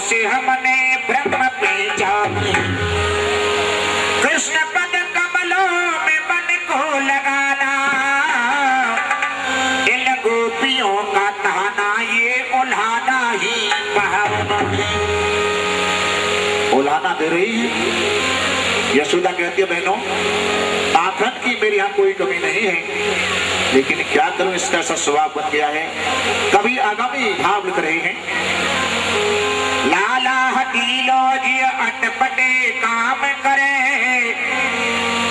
से हमने ब्रह्म पे जाना, कृष्ण पद कमलों में मन को लगाना, इन गोपियों का ताना ये उल्हाना ही पावन है। उल्हाना दे रही है। यशोदा कहती है बहनों, माखन की मेरे यहाँ कोई कमी नहीं है, लेकिन क्या करूं, इसका ऐसा स्वभाव बन गया है। कभी आगामी भाव लिख रहे हैं, लाला हटीलो जी अटपटे काम करे,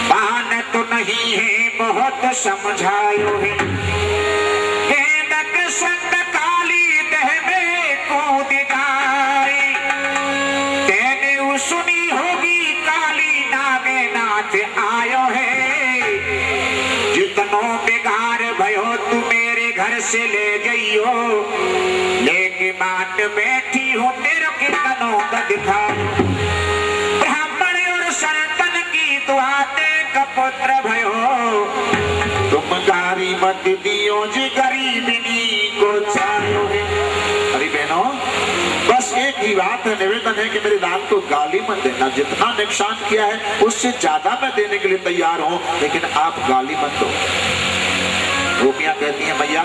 पान तो नहीं है बहुत समझायो है, गेंदक संग काली दह में कूद जाए, तेने सुनी होगी काली नागे नाथ आयो है, जितनो बिगाड़ भयो तू मेरे घर से ले जइयो, लेके बाट बैठी हूँ तेरे कितनों का दिखा, ब्राह्मण और सनातन की दुआते कपुत्र भयो, तुम गारी मत दियो जी गरीबनी को चाहो है। अरे बहनों, बस एक ही बात है, निवेदन है कि मेरे लाल को गाली मत देना, जितना नुकसान किया है उससे ज्यादा मैं देने के लिए तैयार हूँ, लेकिन आप गाली मत दो। गोपियां कहती हैं मैया,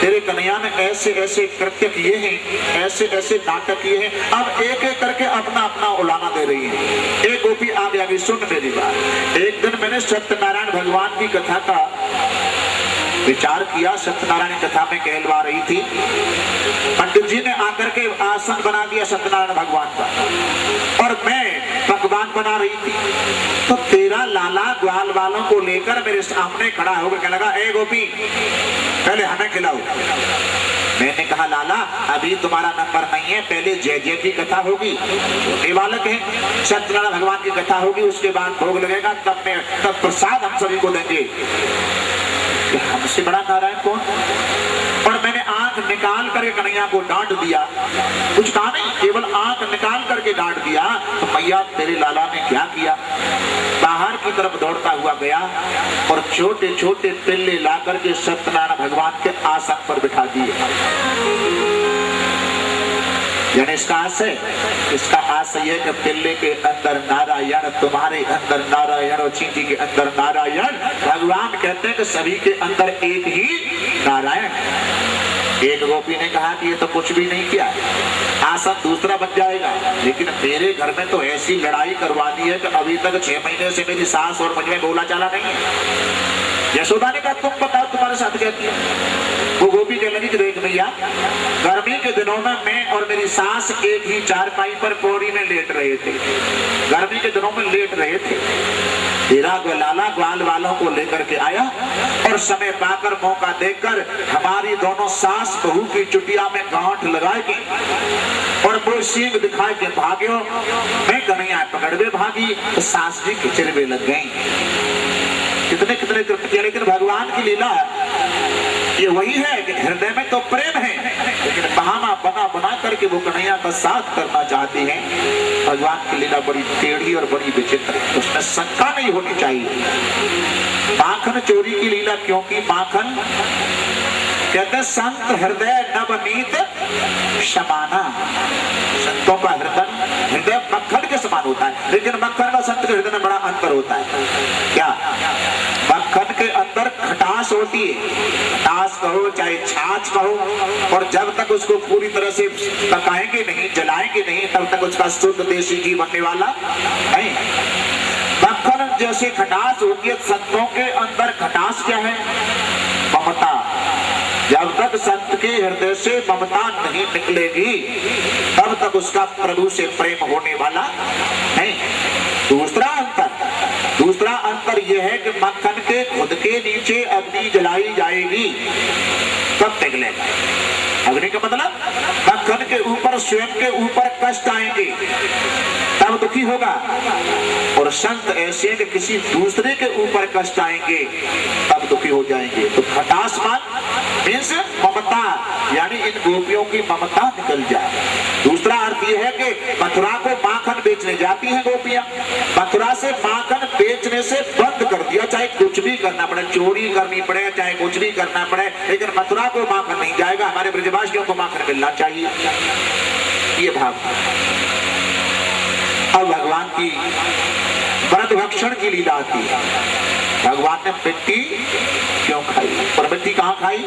तेरे कन्हैया ने ऐसे ऐसे कृत्य किए हैं, ऐसे ऐसे नाटक किए हैं, अब एक एक करके अपना अपना उलाना दे रही है। एक गोपी आगे आगे सुन मेरी बात। एक दिन मैंने सत्यनारायण भगवान की कथा का विचार किया, सत्यनारायण कथा में कहलवा रही थी, पंडित जी ने आकर के आसन बना दिया सत्यनारायण भगवान का, और मैं पकवान बना रही थी, तो तेरा लाला ग्वाल वालों को लेकर मेरे सामने खड़ा होकर कहने लगा, ए गोपी पहले हमें खिलाओ। मैंने कहा लाला अभी तुम्हारा नंबर नहीं है, पहले जय जय की कथा होगी, छोटे बालक है, सत्यनारायण भगवान की कथा होगी, उसके बाद भोग लगेगा, तब प्रसाद हम सभी को देंगे। हमसे बड़ा नारायण कौन? और मैंने आंख निकाल करके कन्हैया को डांट दिया, कुछ कहा नहीं, केवल आंख निकाल करके डांट दिया। तो मैया तेरे लाला ने क्या किया, बाहर की तरफ दौड़ता हुआ गया और छोटे छोटे पिल्ले ला करके सत्यनारायण भगवान के आसन पर बिठा दिए। यानी इसका आशय, इसका आशय है कि पिल्ले के अंदर नारायण, तुम्हारे अंदर नारायण और चींटी के अंदर नारायण। भगवान कहते हैं कि सभी के अंदर एक ही नारायण। एक गोपी ने कहा कि ये तो कुछ भी नहीं किया, आसन दूसरा बन जाएगा, लेकिन मेरे घर में तो ऐसी लड़ाई करवा दी है कि अभी तक 6 महीने से मेरी सास और मुझ में बोला चाला नहीं है। यशोदा ने कहा तुम बताओ तुम्हारे साथ क्या किया। वो गोपी कहने लगी कि देख भैया, गर्मी के दिनों में मैं और मेरी सास एक ही चारपाई पर पौड़ी में लेट रहे थे, गर्मी के दिनों में लेट रहे थे, तेरा लाला ग्वाल वालों को लेकर के आया और समय पाकर मौका देकर हमारी दोनों सास बहू की चुटिया में गांठ लगाए के और वो सींग दिखाए के भाग्यो, मैं कन्हैया पकड़वे भागी तो सास जी खिचड़वे लग गई। कितने कितने कृत्य, लेकिन भगवान की लीला ये वही है कि हृदय में तो प्रेम है, लेकिन बहाना बना बना करके वो कन्हैया का साथ करना चाहते हैं। भगवान की लीला बड़ी टेढ़ी और बड़ी विचित्र है, उसमें शंका नहीं होनी चाहिए। माखन चोरी की लीला, क्योंकि माखन कहते संत हृदय नवनीत समाना, संतों का हृदय मक्खन के समान होता है, लेकिन मक्खन का संत के हृदय में बड़ा अंतर होता है। क्या? मक्खन के अंदर खटास होती है, खटास कहो चाहे छाछ कहो, और जब तक उसको पूरी तरह से पकाएंगे नहीं, जलाएंगे नहीं, तब तक उसका शुद्ध देसी घी बनने वाला नहीं। मक्खन जैसे खटास होती है, संतों के अंदर खटास क्या है? ममता। जब तक संत के हृदय से ममता नहीं निकलेगी तब तक उसका प्रभु से प्रेम होने वाला नहीं। दूसरा अंतर यह है कि मक्खन के खुद के नीचे अग्नि जलाई जाएगी तब निकलेगा। अग्नि का मतलब मक्खन के ऊपर, स्वयं के ऊपर कष्ट आएंगे तब दुखी होगा, और संत ऐसे कि किसी दूसरे के ऊपर कष्ट आएंगे तब दुखी हो जाएंगे। तो खटास मीन्स ममता, यानी इन गोपियों की ममता निकल जाए। दूसरा अर्थ यह है कि मथुरा को माखन बेचने जाती हैं गोपियां, मथुरा से माखन बेचने से बंद कर दिया, चाहे कुछ भी करना पड़े, चोरी करनी पड़े, चाहे कुछ भी करना पड़े, लेकिन मथुरा को माखन नहीं जाएगा। हमारे ब्रजवासियों को माखन मिलना चाहिए। ये भाव। अब भगवान की व्रत भक्षण की लीला आती है। भगवान ने मिट्टी क्यों खाई? और मिट्टी कहाँ खाई?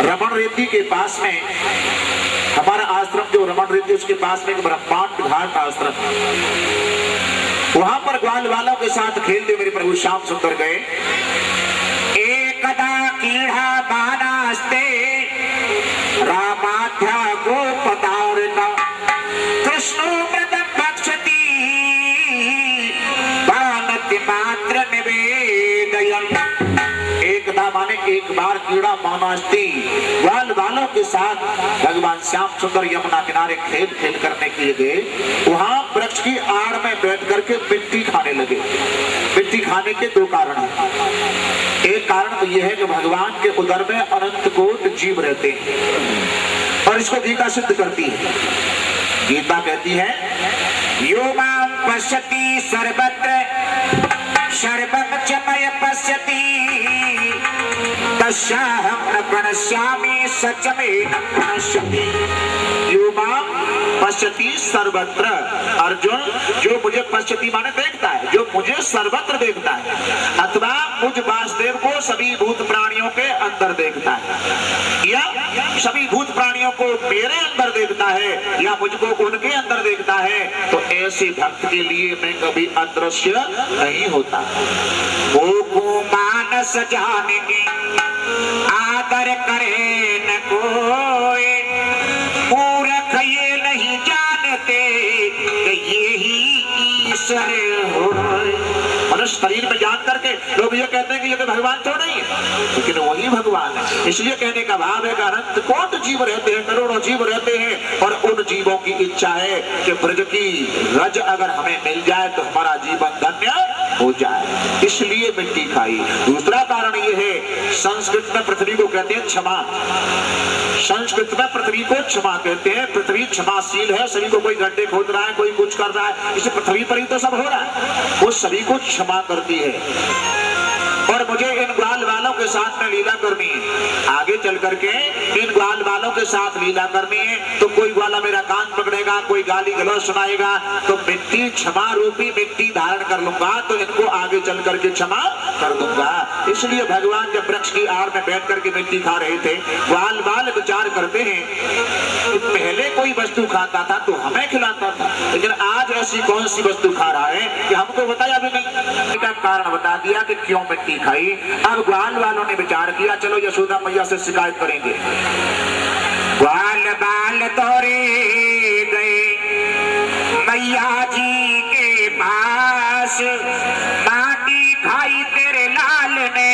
रमण रेती के पास में, हमारा आश्रम जो रमण रेती उसके पास में एक ब्रह्मांड घाट आश्रम, वहां पर ग्वाल वालों के साथ खेलते मेरे प्रभु श्याम सुंदर गए। एकदा कीड़ा बानास्ते रामाध्या गोपतारिता कृष्णो मृत भक्षति बानति मात्र निवेदयन्। एकदा माने एक बार कीड़ा बानास्ते ग्वाल वालों के साथ भगवान श्याम सुंदर यमुना किनारे खेल खेल करने के लिए गए। वहां वृक्ष की आड़ में बैठ करके मिट्टी खाने लगे। मिट्टी खाने के दो कारण हैं। एक कारण तो यह है कि भगवान के उदर में अनंत कोटि जीव रहते हैं और इसको गीता सिद्ध करती है। गीता कहती है यो मां पश्यति सर्वत्र सर्वं च मय पश्यति तस्याहं न प्रणश्यामि सच में न प्रणश्यति। यो मां पश्यति सर्वत्र, अर्जुन जो मुझे पश्यति माने देखता है, जो मुझे सर्वत्र देखता है, अथवा मुझ वासुदेव को सभी भूत प्राणियों के अंदर देखता है, या सभी भूत प्राणियों को मेरे अंदर देखता है, या मुझको उनके अंदर देखता है, तो ऐसे भक्त के लिए मैं कभी अदृश्य नहीं होता। वो मानस जानेंगे आदर करे न कोई, मूर्ख ये नहीं जानते कि ये ही ईश्वर हो। मनुष्य शरीर में जान करके लोग ये कहते हैं कि ये तो भगवान तो नहीं है, लेकिन वही भगवान है। इसलिए कहने का भाव है कि अनंत कोटि जीव रहते हैं, करोड़ों जीव रहते हैं, और उन जीवों की इच्छा है कि ब्रज की रज अगर हमें मिल जाए तो हमारा जीवन धन्य हो जाए, इसलिए मिट्टी खाई। दूसरा कारण ये है, संस्कृत में पृथ्वी को कहते हैं क्षमा। संस्कृत में पृथ्वी को क्षमा कहते हैं। पृथ्वी क्षमाशील है। सभी को, कोई गड्ढे खोद रहा है, कोई कुछ कर रहा है, इसे पृथ्वी पर ही तो सब हो रहा है, वो सभी को क्षमा करती है। और मुझे इन ग्वाल वालों के साथ में लीला करनी है, आगे चल करके इन ग्वाल वालों के साथ लीला करनी है। तो कोई ग्वाला मेरा कान पकड़ेगा, कोई गाली गलौज सुनाएगा, तो मिट्टी क्षमा रूपी मिट्टी धारण कर लूंगा, तो इनको आगे चल करके क्षमा कर दूंगा। इसलिए भगवान जब वृक्ष की आड़ में बैठ करके मिट्टी खा रहे थे, ग्वाल वाल विचार करते हैं कि पहले कोई वस्तु खाता था तो हमें खिलाता था, लेकिन आज ऐसी कौन सी वस्तु खा रहा है कि हमको बताया भी नहीं। इसका कारण बता दिया कि क्यों मिट्टी खाई। अब ग्वाल वालों ने विचार किया, चलो यशोदा मैया से शिकायत करेंगे। ग्वाल बाल दौड़े गए मैया जी के पास, माटी खाई तेरे लाल ने,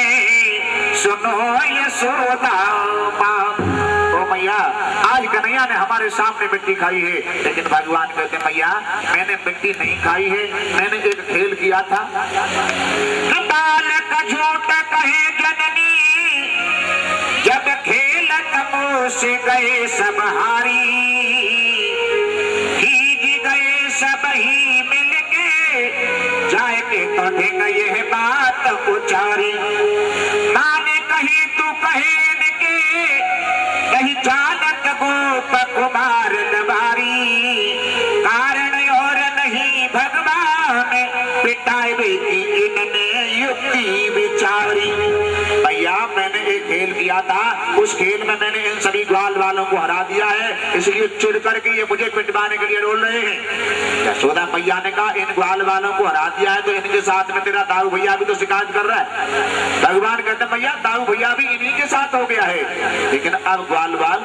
सुनो यशोदा माँ। मैया आज कन्हैया ने हमारे सामने मिट्टी खाई है, लेकिन भगवान कहते मैया मैंने मिट्टी नहीं खाई है, मैंने एक खेल किया था। बाल का झूठ कहे जननी, जब खेल तमो से गए सब हारी, भीग गए सब ही मिलके, जाए के तो ढेंग यह बात उचारी। माने कही तू कहे नहीं जानत गोप कुमार नवारी, कारण और नहीं भगवान पिटाए बेटी इनने युक्ति विचारी। भैया मैंने एक खेल किया था, उस खेल में मैंने इन सभी ग्वाल वालों को हरा दिया है, इसलिए चिढ़ करके ये मुझे पिटवाने के लिए रोल रहे हैं। यशोदा मैया ने कहा इन ग्वाल वालों को हरा दिया है तो इनके साथ में तेरा दाऊ भैया भी तो शिकायत कर रहा है। भगवान कहते भैया दाऊ भैया भी इन्हीं के साथ हो गया है, लेकिन अब ग्वाल वाल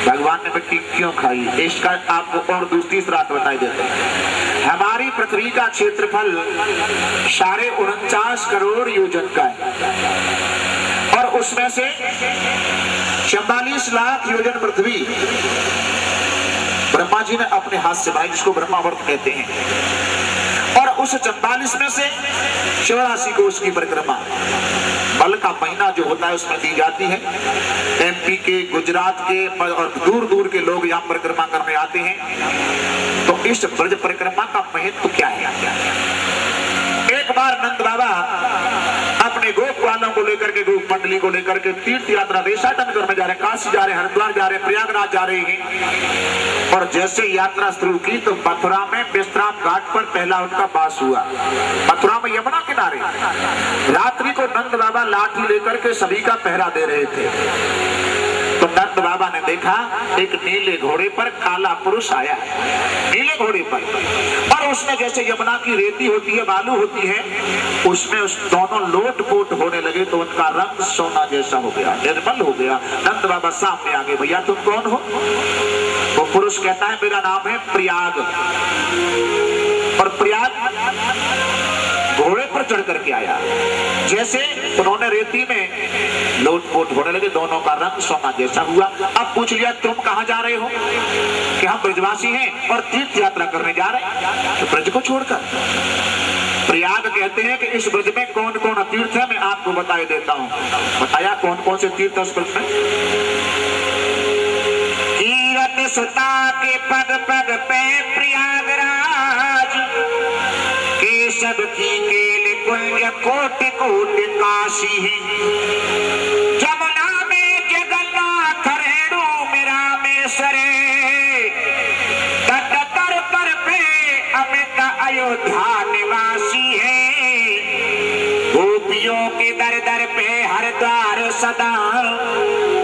भगवान ने मिट्टी क्यों खाई, इसका आपको और दूसरी बात बताई देते हैं। हमारी पृथ्वी का क्षेत्रफल 49.5 करोड़ योजन का है, और उसमें से 44 लाख योजन पृथ्वी ब्रह्मा जी ने अपने हाथ से बनाई, जिसको ब्रह्मावर्त कहते हैं। और उस 44 में से 84 को उसकी परिक्रमा बल का महीना जो होता है उसमें दी जाती है। एमपी के, गुजरात के और दूर दूर के लोग यहाँ परिक्रमा करने आते हैं। तो इस ब्रज परिक्रमा का महत्व क्या है? एक बार नंद बाबा अपने गोप वालों बच्चों को लेकर के ग्रुप मंडली को लेकर के तीर्थ यात्रा देशाटन करने जा रहे हैं, काशी जा रहे हैं, हरिद्वार जा रहे हैं, प्रयागराज जा रहे हैं। और जैसे यात्रा शुरू की तो मथुरा में विश्राम घाट पर पहला उनका वास हुआ। मथुरा में यमुना किनारे रात्रि को नंद बाबा लाठी लेकर के सभी का पहरा दे रहे थे। तो नंद बाबा ने देखा एक नीले घोड़े पर काला पुरुष आया, नीले घोड़े पर, और उसने जैसे यमुना की रेती होती है, बालू होती है, उसमें उस दोनों लोट पोट होने लगे तो उनका रंग सोना जैसा हो गया, निर्मल हो गया। नंद बाबा सामने आ गए, भैया तुम कौन हो? वो पुरुष कहता है मेरा नाम है प्रयाग। और प्रयाग घोड़े पर चढ़ करके आया। जैसे उन्होंने रेती में लोटपोट होने लगे, दोनों का रंग सोना जैसा हुआ। अब पूछ लिया तुम कहां जा रहे हो? कि हम ब्रजवासी हैं और तीर्थ यात्रा करने जा रहे हैं, तो ब्रज को छोड़कर। प्रयाग कहते हैं कि इस ब्रज में कौन कौन तीर्थ है मैं आपको बताए देता हूं। बताया कौन कौन से तीर्थ है उस ब्रज में। कीरत सुता के पग पग पे प्रयागराज, केशव की केल कुंज कोटि कोटि काशी, जमुना में जगन्नाथ रेणु मेरा में सरे, तट तर पर पे अमित अयोध्या निवासी है, गोपियों के दर दर पे हर द्वार सदा,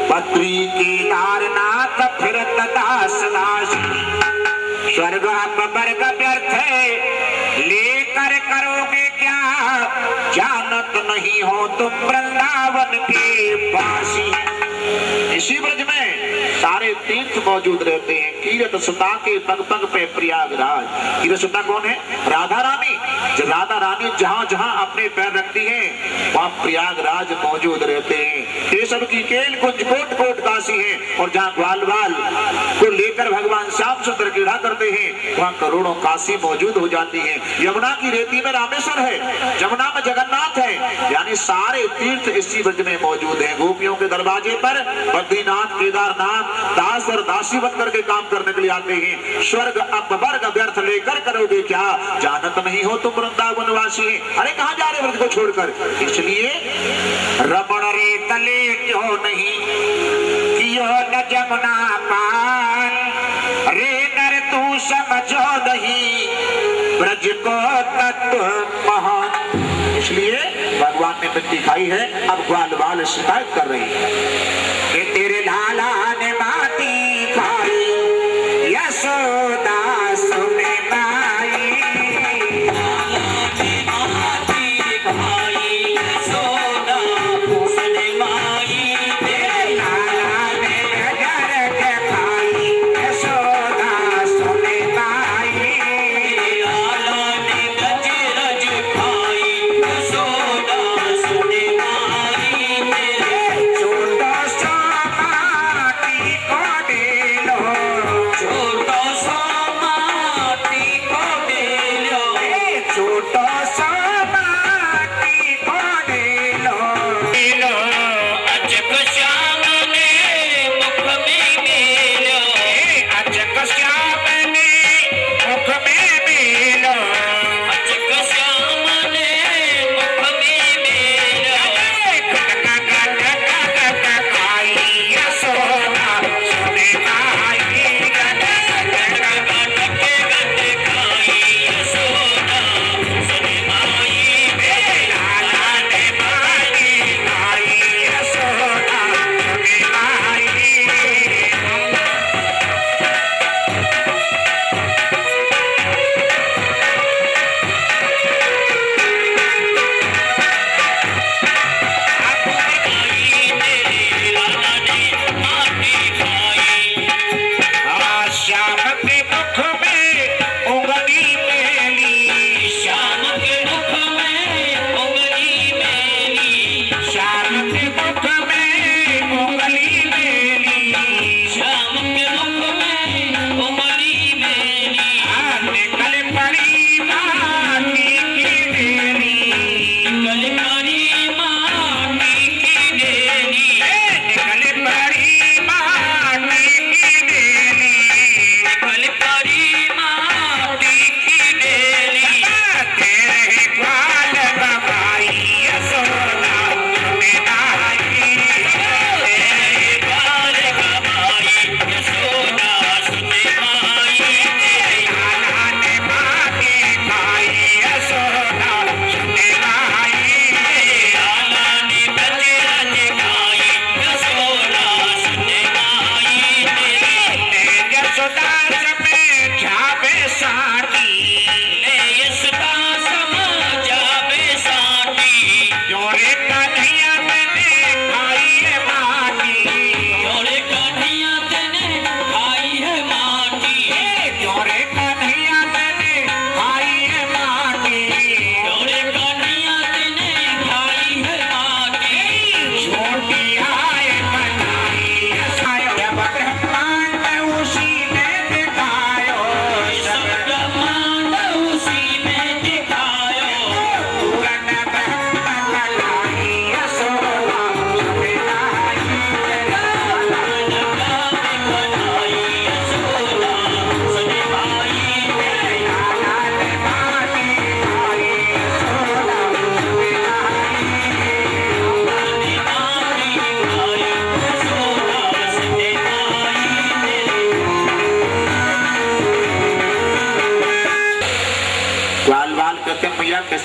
बद्री केदारनाथ फिरत दास दासी, स्वर्ग अपवर्ग व्यर्थ लेकर करोगे क्या, जानत नहीं हो तुम वृंदावन के वासी। इसी ब्रज में सारे तीर्थ मौजूद रहते हैं। कीरत सुता के पग पग पे प्रयागराज। कीरत सुता कौन है? राधा रानी। जब राधा रानी जहां जहां अपने पैर रखती हैं वहां प्रयागराज मौजूद रहते हैं। केशव की केल कुंज कोट कोट काशी है, और जहां ग्वाल बाल को लेकर भगवान श्याम सुंदर क्रीड़ा करते हैं वहां करोड़ों काशी मौजूद हो जाती है। यमुना की रेती में रामेश्वर है, जमुना में जगन्नाथ है, यानी सारे तीर्थ इसी ब्रज में मौजूद है। गोपियों के दरवाजे पर बद्रीनाथ केदारनाथ दास और दासी बन करके काम करने के लिए आते हैं। स्वर्ग अपवर्ग व्यर्थ लेकर करोगे क्या, जानत नहीं हो तुम वृंदावन वासी है। अरे कहां जा रहे ब्रज को छोड़कर? इसलिए रमण रे तले क्यों नहीं कियो न जमुना पान, रे नर तू समझो नहीं ब्रज को तत्व महान। इसलिए भगवान ने मिट्टी खाई है। अब ग्वाल बाल शिकायत कर रही है कि तेरे लाला ने माटी खाई, यशोदा सुने माई, माटी खाई यशोदा सुने माई, तेरे लाला ने घर के खाई, यशोदा सुने माई, लाला ने रज रज खाई, यशोदा सुने माई, छोटा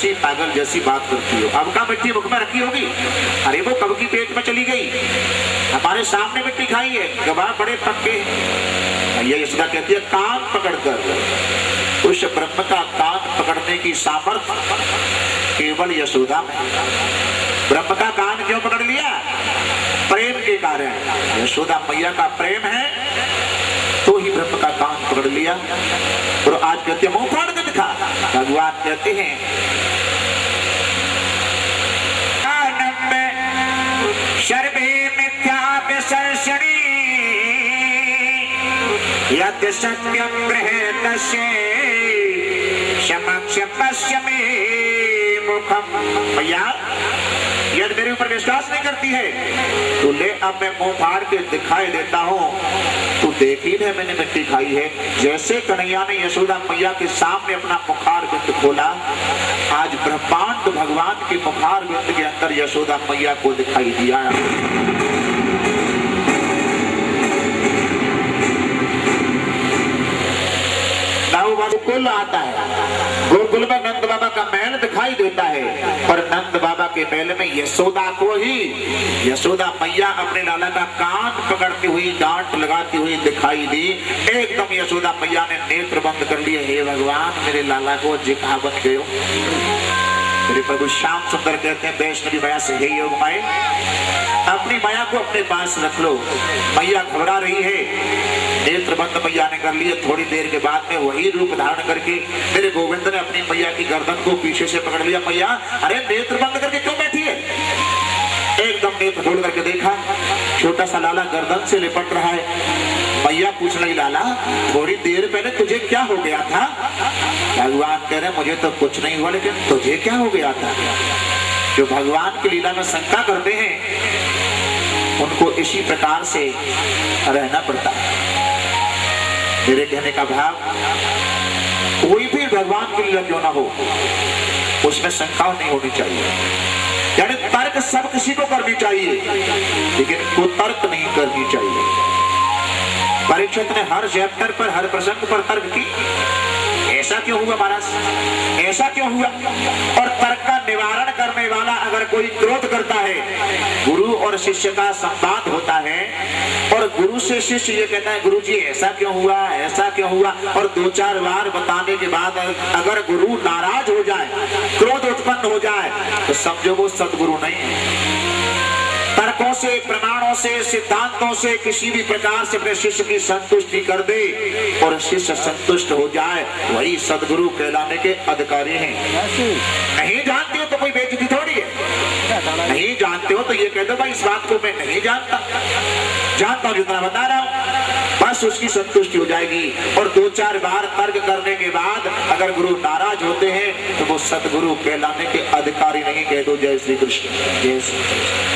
कच्ची पागल जैसी बात करती हो। अब का मिट्टी मुख में रखी होगी? अरे वो कब की पेट में चली गई, हमारे सामने मिट्टी खाई है, गवाह बड़े पक्के। ये यशोदा कहती है कान पकड़कर, उस ब्रह्म का कान पकड़ने की सामर्थ्य केवल यशोदा में। ब्रह्म का कान क्यों पकड़ लिया? प्रेम के कारण। यशोदा मैया का प्रेम है तो ही ब्रह्म का कान पकड़ लिया। और आज कहते हैं मुंह फाड़ के दिखा। भगवान कहते हैं सर्वे मिथ्या विसर्षणी यत् सत्यम गृहीतस्य समक्ष पश्य मे मुखम। भैया यदि मेरे ऊपर विश्वास नहीं करती है तो ले अब मैं मुंह फाड़ के दिखाई देता हूँ। तू देख ही है मैंने मिट्टी खाई है। जैसे कन्हैया ने यशोदा मैया के सामने अपना मुखार बिंद खोला, आज ब्रह्मांड भगवान के मुखार बिंद के अंदर यशोदा मैया को दिखाई दिया। गोकुल आता है, गोकुल में नंद बाबा का महल दिखाई देता है, और नंद बाबा के महल में यशोदा को ही यशोदा मैया अपने लाला का कान पकड़ती हुई डांट लगाती हुई दिखाई दी। एकदम यशोदा मैया ने नेत्र बंद कर लिए। हे भगवान मेरे लाला को जिका बन गए। मेरे प्रभु श्याम सुंदर कहते हैं वैष्णवी माया से हे योग माए, अपनी माया को अपने पास रख लो। मैया घबरा रही है, नेत्र बंद मैया ने कर लिए। थोड़ी देर के बाद में वही रूप धारण करके मेरे गोविंद ने अपनी मैया की गर्दन को पीछे से पकड़ लिया। मैया अरे नेत्र बंद करके क्यों बैठी है? एकदम नेत्र खोल करके देखा, छोटा सा लाला गर्दन से लिपट रहा है। मैया पूछ रही लाला थोड़ी देर पहले तुझे क्या हो गया था? भगवान कह रहे मुझे तो कुछ नहीं हुआ, लेकिन तुझे क्या हो गया था? जो भगवान की लीला में शंका करते हैं उनको इसी प्रकार से रहना पड़ता है। मेरे कहने का भाव, कोई भी भगवान की लीला क्यों ना हो उसमें शंका नहीं होनी चाहिए। यानी तर्क सब किसी को करनी चाहिए, लेकिन कुतर्क नहीं करनी चाहिए। परीक्षित ने हर चैप्टर पर हर प्रसंग पर तर्क की, ऐसा क्यों हुआ महाराज, ऐसा क्यों हुआ? और तर्क का निवारण करने वाला अगर कोई क्रोध करता है, गुरु और शिष्य का संवाद होता है और गुरु से शिष्य ये कहता है गुरु जी ऐसा क्यों हुआ, ऐसा क्यों हुआ, और दो चार बार बताने के बाद अगर गुरु नाराज हो जाए, क्रोध उत्पन्न हो जाए, तो समझो वो सदगुरु नहीं है। तर्कों से, प्रमाणों से, सिद्धांतों से किसी भी प्रकार से अपने शिष्य की संतुष्टि कर दे और शिष्य संतुष्ट हो जाए, वही सदगुरु कहलाने के अधिकारी हैं। नहीं जानते हो तो कोई बेइज्जती थोड़ी है। नहीं जानते हो तो ये कह दो भाई इस बात को मैं नहीं जानता, जानता हूं जितना बता रहा हूं, बस उसकी संतुष्टि हो जाएगी। और दो चार बार तर्क करने के बाद अगर गुरु नाराज होते हैं तो वो सदगुरु कहलाने के अधिकारी नहीं। कह दो जय श्री कृष्ण, जय श्री कृष्ण।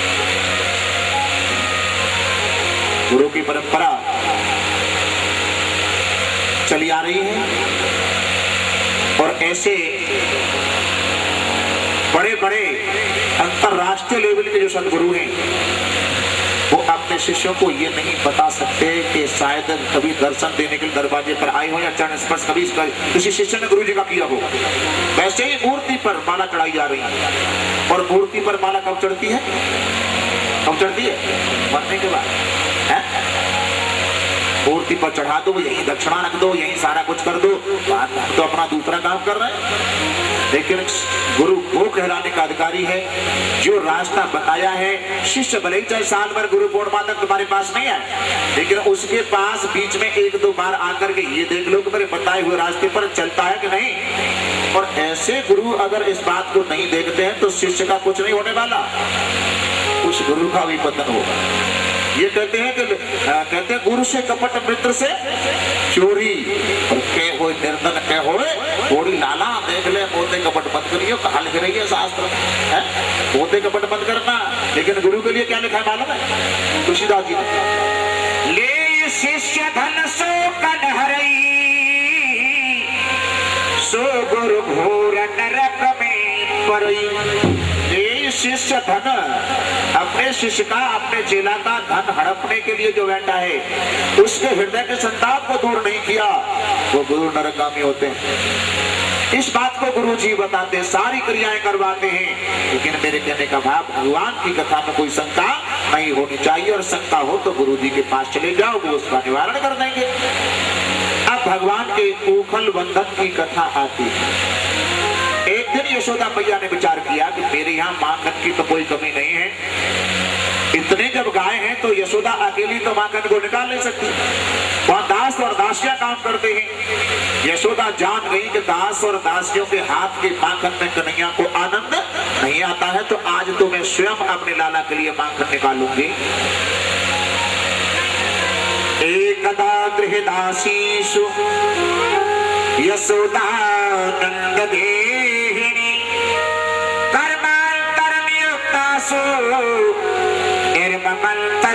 गुरु की परंपरा चली आ रही है और ऐसे बड़े बड़े अंतरराष्ट्रीय लेवल के जो सदगुरु हैं वो अपने शिष्यों को ये नहीं बता सकते कि शायद कभी दर्शन देने के लिए दरवाजे पर आए हो या चरण स्पर्श कभी किसी शिष्य ने गुरु जी का किया हो। वैसे ही मूर्ति पर माला चढ़ाई जा रही है, और मूर्ति पर माला कब चढ़ती है? कब चढ़ती है? मरने के बाद। मूर्ति पर चढ़ा दो, यही दक्षिणा रख दो, यही सारा कुछ कर दो, तो अपना दूसरा काम कर रहे हैं। लेकिन गुरु वो कहलाने का अधिकारी है जो रास्ता बताया है। शिष्य भले ही चाहे साल भर गुरु पूर्णिमा तक तुम्हारे पास नहीं आए, लेकिन उसके पास बीच में एक दो बार आकर के ये देख लो कि मेरे बताए हुए रास्ते पर चलता है कि नहीं। और ऐसे गुरु अगर इस बात को नहीं देखते हैं तो शिष्य का कुछ नहीं होने वाला, उस गुरु का भी पतन होगा। ये कहते हैं कि गुरु से कपट मित्र से चोरी, के हो निर्धन के होए थोड़ी लाला देख ले, मोते कपट मत करियो, कहा लिख रही है शास्त्र है, मोते कपट मत करना। लेकिन गुरु के लिए क्या लिखा है मालूम है? तुलसीदास जी ने, ले शिष्य धन सो कनहरई, सो गुरु घोर नरक में परई। शिष्य धन, अपने शिष्य का, अपने चेला का धन हड़पने के लिए जो बैठा है, उसके हृदय के संताप को दूर नहीं किया, वो गुरु नरकगामी होते हैं। इस बात को गुरु जी बताते, सारी क्रियाएं करवाते हैं, लेकिन मेरे कहने का भाव भगवान की कथा में कोई शंका नहीं होनी चाहिए, और शंका हो तो गुरु जी के पास चले जाओ, वो उसका निवारण कर देंगे। अब भगवान के उखल बंधन की कथा आती है। एक दिन यशोदा मैया ने विचार किया कि मेरे यहाँ माखन की तो कोई कमी नहीं है, इतने जब गाय हैं तो यशोदा अकेली तो माखन को निकाल नहीं सकती, वहां दास और दासियां काम करते हैं। यशोदा जान गई कि दास और दासियों के हाथ के माखन में कन्हैया को आनंद नहीं आता है, तो आज तो मैं स्वयं अपने लाला के लिए माखन निकालूंगी। एकदा गृहदासीषु यशोदा नंददेहिनी कर्मान्तरनियुक्तासु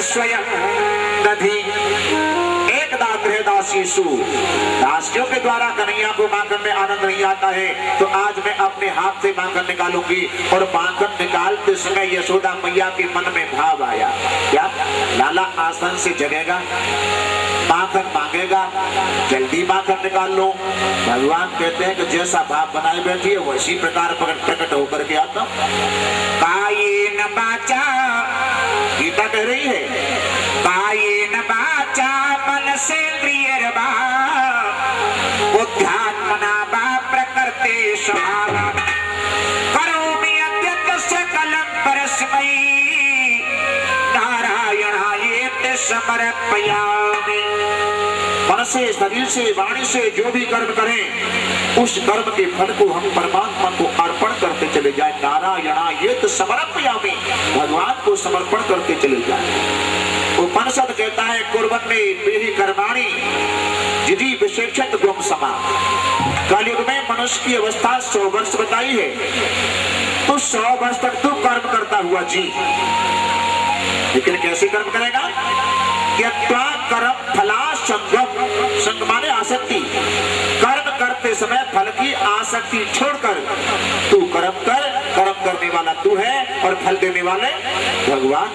स्वयं दधी। एकदा गृहदासीषु, दासियों के द्वारा कन्हैया को माखन में आनंद नहीं आता है, तो आज मैं अपने हाथ से माखन निकालूंगी। और माखन निकालते समय यशोदा मैया के मन में भाव आया, क्या लाला आसन से जगेगा, माखन मांगेगा, जल्दी माखन निकाल लो। भगवान कहते हैं कि जैसा भाव बनाए बैठी है वैसी प्रकार प्रकट होकर के आता हूं। कायेन वाचा, गीता कह रही है, कायेन वाचा मनसेन्द्रियर्वा बुद्ध्यात्मना वा प्रकृते स्वभावात् करोमि अद्य सकलं परस्मै नारायणायेति समर्पयामि। मन से, शरीर से, वाणी से जो भी कर्म करें, उस कर्म के फल को हम परमात्मा को अर्पण करते चले जाए। नारायणायेति समर्पयामि, भगवान को समर्पण करते चले जाए। उपनिषद कहता है, कुर्वन् मे कर्माणि यदि विशेषत गुम समा। कलयुग में मनुष्य की अवस्था 100 वर्ष बताई है, तो 100 वर्ष तक तू कर्म करता हुआ जी, लेकिन कैसे कर्म करेगा? त्यक्त्वा कर्म फला संगम, संग माने आसक्ति, कर्म करते समय फल की आसक्ति छोड़कर तू कर्म कर। कर्म करने वाला तू है और फल देने वाले भगवान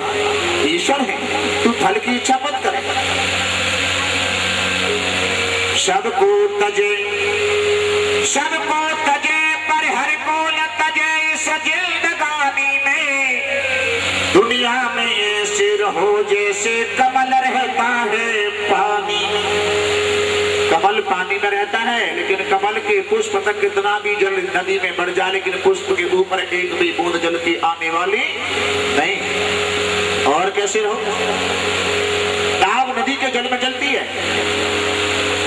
ईश्वर है, तू फल की इच्छा मत कर। सबको तजे, सबको तजे पर हर को न तजे इस जिंदगानी में। दुनिया में ऐसे रहो जैसे कमल रहता है पानी। कमल पानी में रहता है, लेकिन कमल के पुष्प तक कितना भी जल नदी में बढ़ जाए, लेकिन पुष्प के ऊपर एक भी बूंद जल की आने वाली नहीं। और कैसे रहो? नाव नदी के जल में चलती है,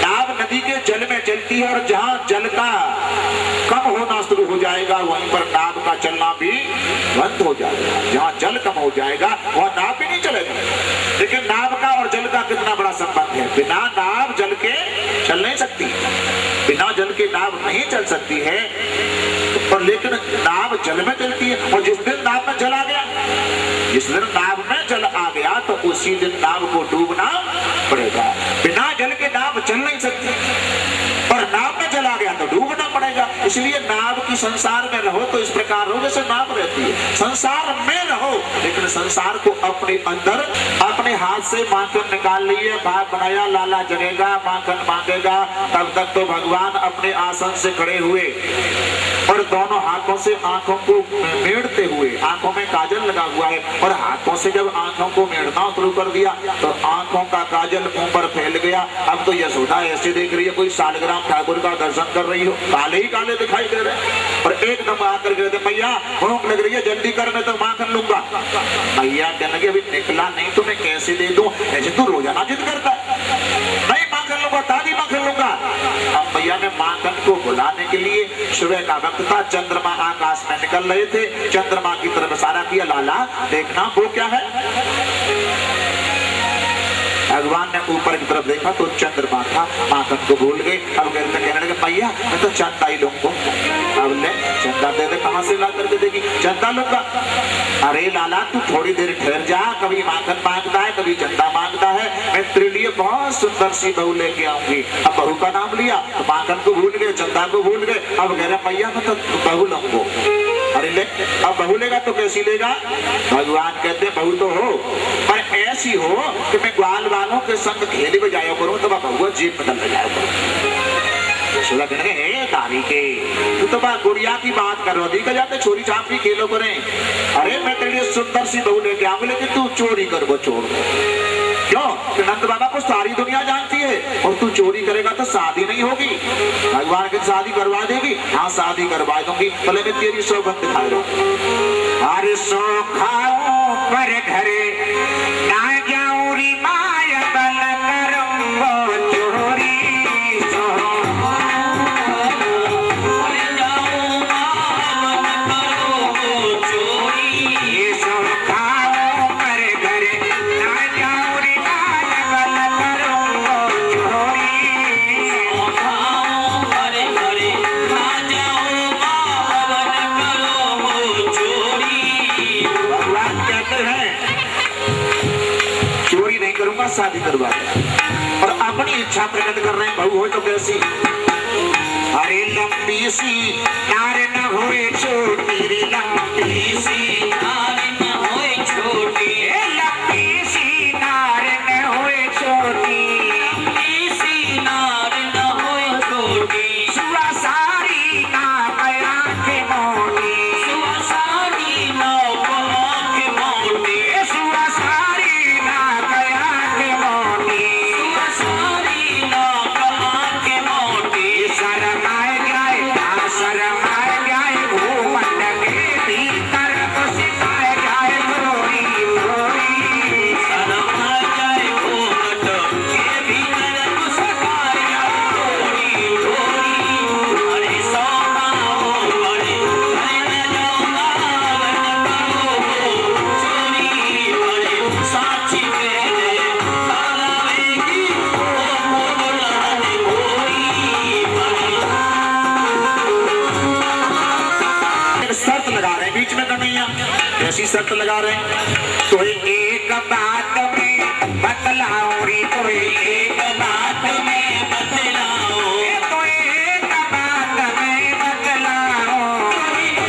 नाव नदी के जल में चलती है, और जहां जल का कम होना शुरू हो जाएगा वहीं पर नाव का चलना भी बंद हो जाएगा। जहां जल कम हो जाएगा वहां नाव भी नहीं चलेगा। लेकिन नाव का और जल का कितना बड़ा संबंध है। बिना नाव जल के चल नहीं सकती, बिना जल के नाव नहीं चल सकती है, पर लेकिन नाव जल में चलती है। और जिस दिन नाव में जल आ गया, जिस दिन नाव में जल आ गया, तो उसी दिन नाव को डूबना पड़ेगा। बिना जल के नाव चल नहीं सकती, पर नाव में जल आ गया तो डूबना पड़ेगा। इसलिए नाव की संसार में रहो तो इस प्रकार रहो जैसे नाव रहती है। संसार में रहो, लेकिन संसार को अपने अंदर, अपने हाथ से माखन निकाल लिए, भाग बनाया, लाला जगेगा, माखन मांगेगा, तब तक तो भगवान अपने आसन से खड़े हुए और दोनों हाथों से आंखों को मेड़ते हुए, आंखों में काजल लगा हुआ है, और हाथों से जब आंखों को मेड़ना शुरू कर दिया तो आंखों का काजल मुंह पर फैल गया। अब तो यशोदा ऐसे देख रही है कोई सालग्राम ठाकुर का दर्शन कर रही हो, काले ही काले दिखाई दे रहे। और एकदम आकर कहते, भैया भूख लग रही है, जल्दी कर, मैं तो माखन लूंगा। भैया कहने लगे, अभी निकला नहीं तो मैं कैसे दे दूं? ऐसे तू रोजाना जिद करता है, नहीं माखन लूंगा, ताजी माखन लूंगा। अब भैया ने माखन को बुलाने के लिए, सुबह का वक्त था, चंद्रमा आकाश में निकल रहे थे, चंद्रमा की तरफ इशारा किया, लाला देखना वो क्या है। भगवान ने ऊपर की तरफ देखा तो चंद्रमा था, माखन को भूल गए। अब कहने लगे, भैया मैं तो चंदा ही लूंगा। अब ले चंदा दे दे, कहां से ला करके देगी? चंदा लूंगा। अरे लाला तू थोड़ी देर ठहर जा, कभी माखन मांगता है, कभी चंदा मांगता है, मैं तेरे लिए बहुत सुंदर सी बहू लेके आऊंगी। अब बहू का नाम लिया तो माखन को भूल गए, चंदा को भूल गए। अब कह रहे, भैया मैं तो बहू लूंगा। अरे ले, अब बहू लेगा तो कैसी लेगा? भगवान कहते, बहू तो हो, पर ऐसी हो कि मैं ग्वाल वालों के संग खेली बजाया करूं, तो बहुआ जीप बदल जाया करूं। यशोदा कहने लगे, हे तारी के तू तो बात गुड़िया की बात कर रही थी, जाते चोरी छापी खेलो करें। अरे मैं तेरे लिए सुंदर सी बहू लेके आऊंगी, लेकिन तू चोरी कर, वो चोर क्यों? नंद बाबा को सारी दुनिया जानती है, और तू चोरी करेगा तो शादी नहीं होगी। भगवान की शादी करवा देगी? हाँ शादी करवा दूंगी, भले मैं तेरी सौगंध दिखा रहा हूँ। अरे सो खाऊं पर घरे ना जाऊं री माया बल करूंगो चोरी, सो जाऊं चोरी, सो खाऊं पर घरे ना जाऊं री माया बल करूंगो चोरी, सो खाऊं पर घरे ना जाऊं बल करूंगो चोरी। भगवान कहते हैं चोरी नहीं करूंगा, शादी करवा दूंगा। और अपनी इच्छा प्रकट कर रहे हैं, बहू हो तो कैसी? अरे लंबी सी नार न होए छोटी रे, लंबी सी नार न होए छोटी, लंबी सी नार न होए छोटी, लंबी सी नार न होए छोटी, सुआ सारी ना गया के मोटी, सुआ सारी ना गया के मोटी, सुआ सारी ना गया के मोटी, सुआ सारी ना गया के मोटी, शरमाए जाए शरमाए जाए भूमंड के भीतर सिखाए जाए गोरी गोरी, शरमाए जाए भूमंड के भीतर सिखाए जाए गोरी गोरी। अरे सोनाओ बड़े मैं जाऊंगा चोरी, बड़े साची मेरे तालावेगी वो बुलाने गोरी बड़े। शर्त लगा रहे हैं बीच में कन्हैया, ऐसी शर्त लगा रहे हैं, तो एक बात में बतलाओ रे, तो एक बात में बतलाओ, तो एक बात में बतलाओ,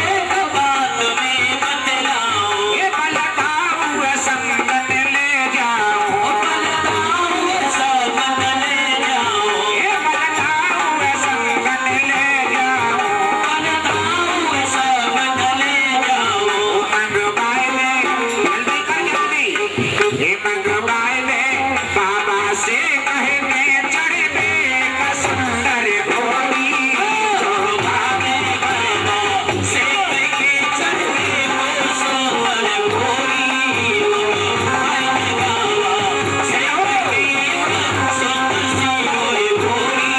एक बात में बतलाओ, ये बलताऊ संगत ले जाओ, बलताऊ संगत ले जाओ, ये बलताऊ संगत ले जाओ, बलताऊ संगत ले जाओ। मंगवाए ले जल्दी कर जल्दी, ये मंगवाए ले बाबा से कहे मैं चढ़ दे का सुंदर घोड़ी, बाबा से कहे चढ़ दे वो सुंदर घोड़ी, बाबा से कहे सुंदर सी कोई घोड़ी,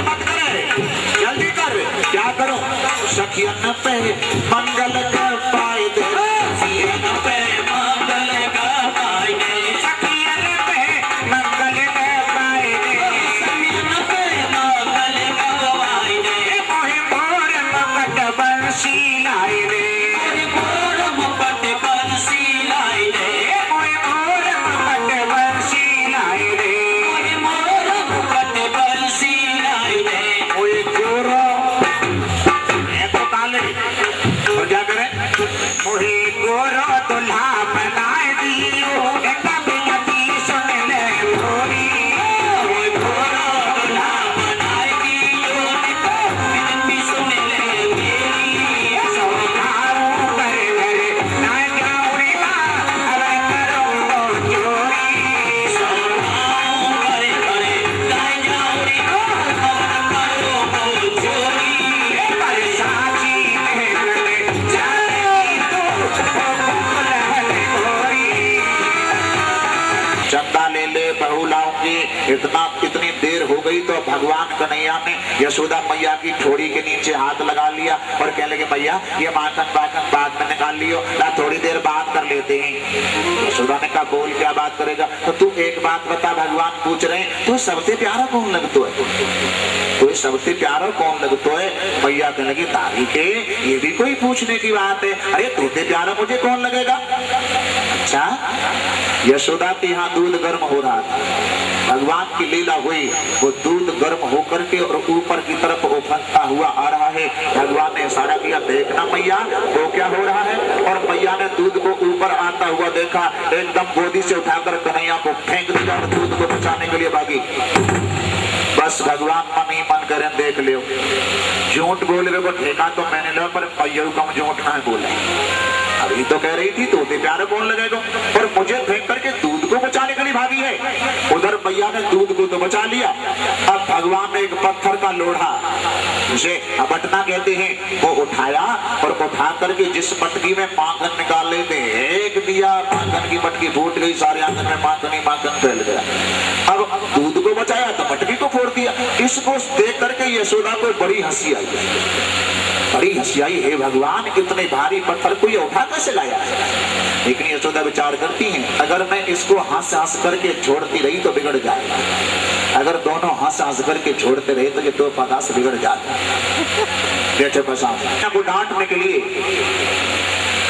मत करे जल्दी कर, क्या करो? सखियन पे मंगल कर पाए दे, सखियन पे मंगल कर पाए दे, सखियन पे मंगल कर पाए दे, सखियन पे मंगल कर पाए दे, मोहे मोर मकट बंसी लाई दे, मोहे मोर मकट बंसी लाई दे, मोहे मोर मकट बंसी लाई दे, मोहे मोर मकट बंसी लाई दे। ओए गोरो तो काले और क्या करें? मोहे गोरो दुल्हा बनाए दियो, एक बिनती सुन ले गोरी, मोहे गोरो दुल्हा बनाए दियो, एक बिनती सुन ले मेरी, सो खाऊं पर घरे ना जाऊं रे माँ अब करूंगो चोरी, सो खाऊं पर घरे ना जाऊं रे माँ अब करूंगो चोरी, पर साची मेहनत जाएगी तो लहल गोरी। चंदा ले ले बहू लाऊंगी, इतनी देर हो गई तो भगवान कन्हैया ने यशोदा मैया की ठोड़ी के नीचे हाथ लगा लिया और कहने लगे मैया ये माखन बाखन बाद में निकाल लियो ना, थोड़ी देर बात कर लेते हैं। यशोदा ने कहा बोल क्या बात करेगा? तो तू एक बात बता, भगवान पूछ रहे हैं तो सबसे प्यारा कौन लगता है? तो सबसे प्यारा कौन लगता है? मैया कहने लगी तारी के ये भी कोई पूछने की बात है? अरे तोते प्यारा मुझे कौन लगेगा? अच्छा यशोदा के यहाँ दूध गर्म हो रहा था, भगवान की लीला हुई, वो दूध गर्म होकर के और ऊपर की तरफ उफनता हुआ आ रहा है। भगवान ने इशारा किया देखना मैया वो क्या हो रहा है, और मैया ने है दूध को ऊपर आता हुआ देखा, एकदम गोदी से उठाकर कन्हैया को फेंक दिया और दूध को बचाने के लिए भागी। बस भगवान मन ही मन करें देख लियो, झूठ बोल रहे को ठेका तो मैंने लिया, पर पैया कम झूठ ना बोले। अभी तो कह रही थी तो प्यारे बोलने लगेगा, पर मुझे फेंक करके दूध को बचाने के लिए भागी है। उधर मैया ने दूध को तो बचा लिया, अब भगवान ने एक पत्थर का लोढ़ा, जिसे अबटना कहते हैं, वो उठाया और उठा करके जिस मटकी में माखन निकाल लेते एक दिया, माखन की मटकी फूट गई, सारे आंगन में माखन ही माखन फैल गया। अब दूध को बचाया तो मटकी को फोड़ दिया। इसको देख करके यशोदा को बड़ी हंसी आई, बड़ी हंसी आई, हे भगवान इतने भारी पत्थर को ये उठा कैसे लाया। लेकिन यशोदा विचार करती हैं, अगर मैं इसको हंस हंस करके छोड़ती रही तो बिगड़ जाएगा, अगर दोनों हंस हंस करके छोड़ते रहे तो ये दो पदार्थ बिगड़ जाते। को डांटने के लिए,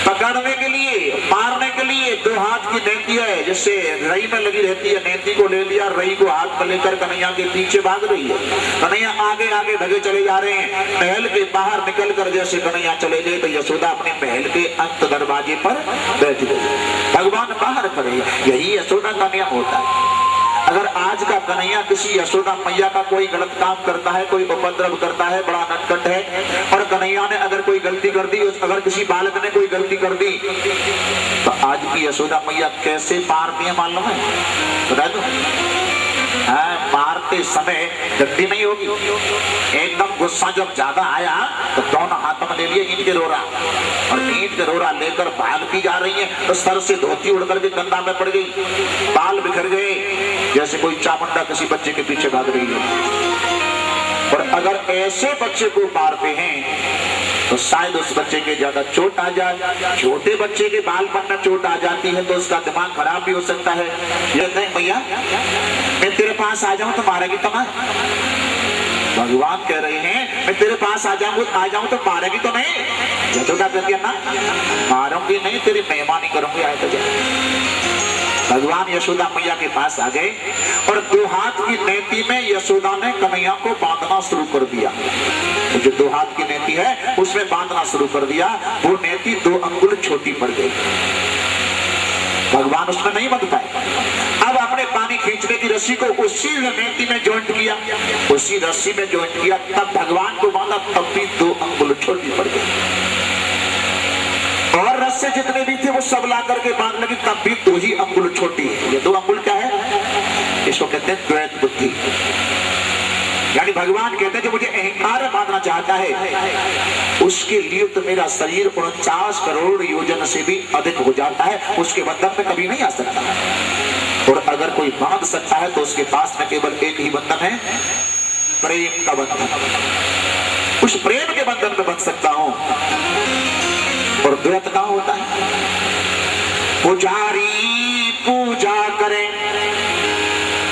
पकड़ने के लिए, मारने के लिए दो हाथ की नेती है, जिससे रई में लगी रहती है, नेती को ले लिया, रई को हाथ में लेकर कन्हैया के पीछे भाग रही है। कन्हैया आगे आगे भगे चले जा रहे हैं। महल के बाहर निकल कर जैसे कन्हैया चले गए तो यशोदा अपने महल के अंत दरवाजे पर बैठ गई, भगवान बाहर खड़े। यही यशोदा का नियम होता है। अगर आज का कन्हैया किसी यशोदा मैया का कोई गलत काम करता है, कोई उपद्रव करता है, बड़ा नटखट है, और कन्हैया ने अगर कोई गलती कर दी, अगर किसी बालक ने कोई गलती कर दी, तो आज की यशोदा मैया कैसे मारती है मालूम है? बता दो, मारते समय गलती नहीं होगी, एकदम गुस्सा जब ज्यादा आया तो दोनों हाथों में ले लिए ईंट के रोरा, और ईंट के रोरा लेकर भागती जा रही है तो सर से धोती उड़ करके कंधा में पड़ गई, बाल बिखर गए, जैसे कोई चामुंडा किसी बच्चे के पीछे भाग रही है। और अगर ऐसे बच्चे को मारते हैं तो शायद उस बच्चे के ज्यादा चोट आ जाए। छोटे बच्चे के बाल पर न चोट आ जाती है तो उसका दिमाग खराब भी हो सकता है। ये नहीं भैया मैं तेरे पास आ जाऊं तो मारेगी तो मैं, भगवान कह रहे हैं मैं तेरे पास आ जाऊं तो मारेगी तो नहीं। यशोदा कहती है ना मारूंगी नहीं, तेरी मेहमानी करूंगी, आए तो भगवान यशोदा मैया के पास आ गए और दो हाथ की नेती में यशोदा ने कन्हैया को बांधना शुरू कर दिया। जो दो हाथ की नेती है उसमें बांधना शुरू कर दिया, वो नेती 2 अंगुल छोटी पड़ गई, भगवान उसमें नहीं बंध पाए। अब अपने पानी खींचने की रस्सी को उसी नेती में जॉइंट किया, उसी रस्सी में जॉइंट किया, तब भगवान को बांधा, तब भी 2 अंगुल छोटी पड़ गई। और रस्से जितने भी थे वो सब ला करके बांध लगी, तब भी 2 ही अंगुल छोटी है। ये 2 अंगुल क्या है? इसको कहते हैं द्वैत बुद्धि। यानी भगवान कहते हैं जो मुझे अहंकार मानना चाहता है उसके लिए तो मेरा शरीर 49 करोड़ योजन से भी अधिक हो जाता है, उसके बंधन में कभी नहीं आ सकता। और अगर कोई बांध सकता है तो उसके पास में केवल एक ही बंधन है, प्रेम का बंधन। उस प्रेम के बंधन में बंध सकता हूं। और द्वैत का होता है, पुजारी पूजा करे,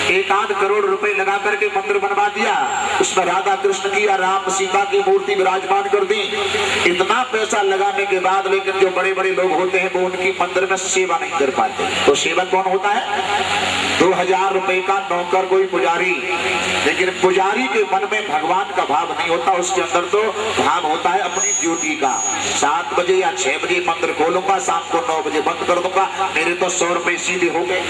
1 करोड़ रुपए लगा करके मंदिर बनवा दिया, उसमें राधा कृष्ण की या राम सीता की मूर्ति विराजमान कर दी। इतना पैसा लगाने के बाद लेकिन जो बड़े बड़े लोग होते हैं वो उनकी मंदिर में सेवा नहीं कर पाते। तो सेवक कौन होता है? 2000 रुपए का नौकर, कोई पुजारी। लेकिन पुजारी के मन में भगवान का भाव नहीं होता, उसके अंदर तो भाव होता है अपनी ड्यूटी का। 7 बजे या 6 बजे मंदिर खोलूंगा, शाम को 9 बजे बंद कर दूंगा, मेरे तो 100 रुपए सीधे हो गए।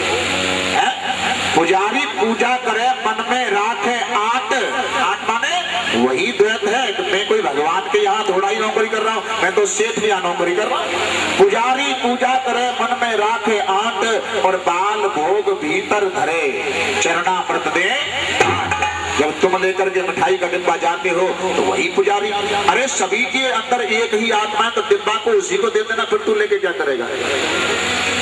पुजारी पूजा करे, मन में राखे आट, आट माने वही द्वैत है कि मैं कोई भगवान के यहाँ थोड़ा ही नौकरी कर रहा हूँ, मैं तो सेठ यहाँ नौकरी कर रहा हूँ। पुजारी पूजा करे, मन में राखे आट, और बाल भोग भीतर धरे, चरणामृत दे। जब तुम लेकर के मिठाई का डिब्बा जाते हो तो वही पुजारी। अरे सभी के अंदर एक ही आत्मा है, तो डिब्बा को उसी को दे देना, फिर तू लेके क्या करेगा?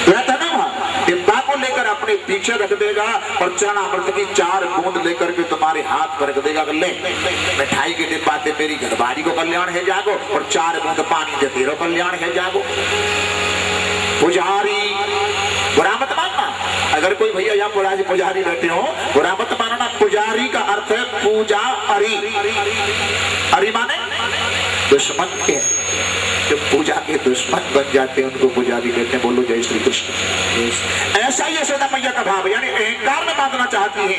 द्वैत है ना, डिब्बा को लेकर अपने पीछे रख देगा और चरणामृत की 4 बूंद लेकर के तुम्हारे हाथ पर रख देगा। ले मिठाई के डिब्बा दे, मेरी घरवाली को कल्याण है जागो, और 4 बूंद पानी दे, तेरा कल्याण है जागो। पुजारी बुरा मत मानना, अगर कोई भैया यहाँ पुजारी बैठे हो बुरा मत मानना। पुजारी का अर्थ है पूजा अरि, अरि माने दुश्मन के। जो पूजा के दुश्मन बन जाते हैं उनको पुजारी कहते हैं। बोलो जय श्री कृष्ण। ऐसा ही यशोदा मैया का भाव, यानी अहंकार में बांधना चाहती है,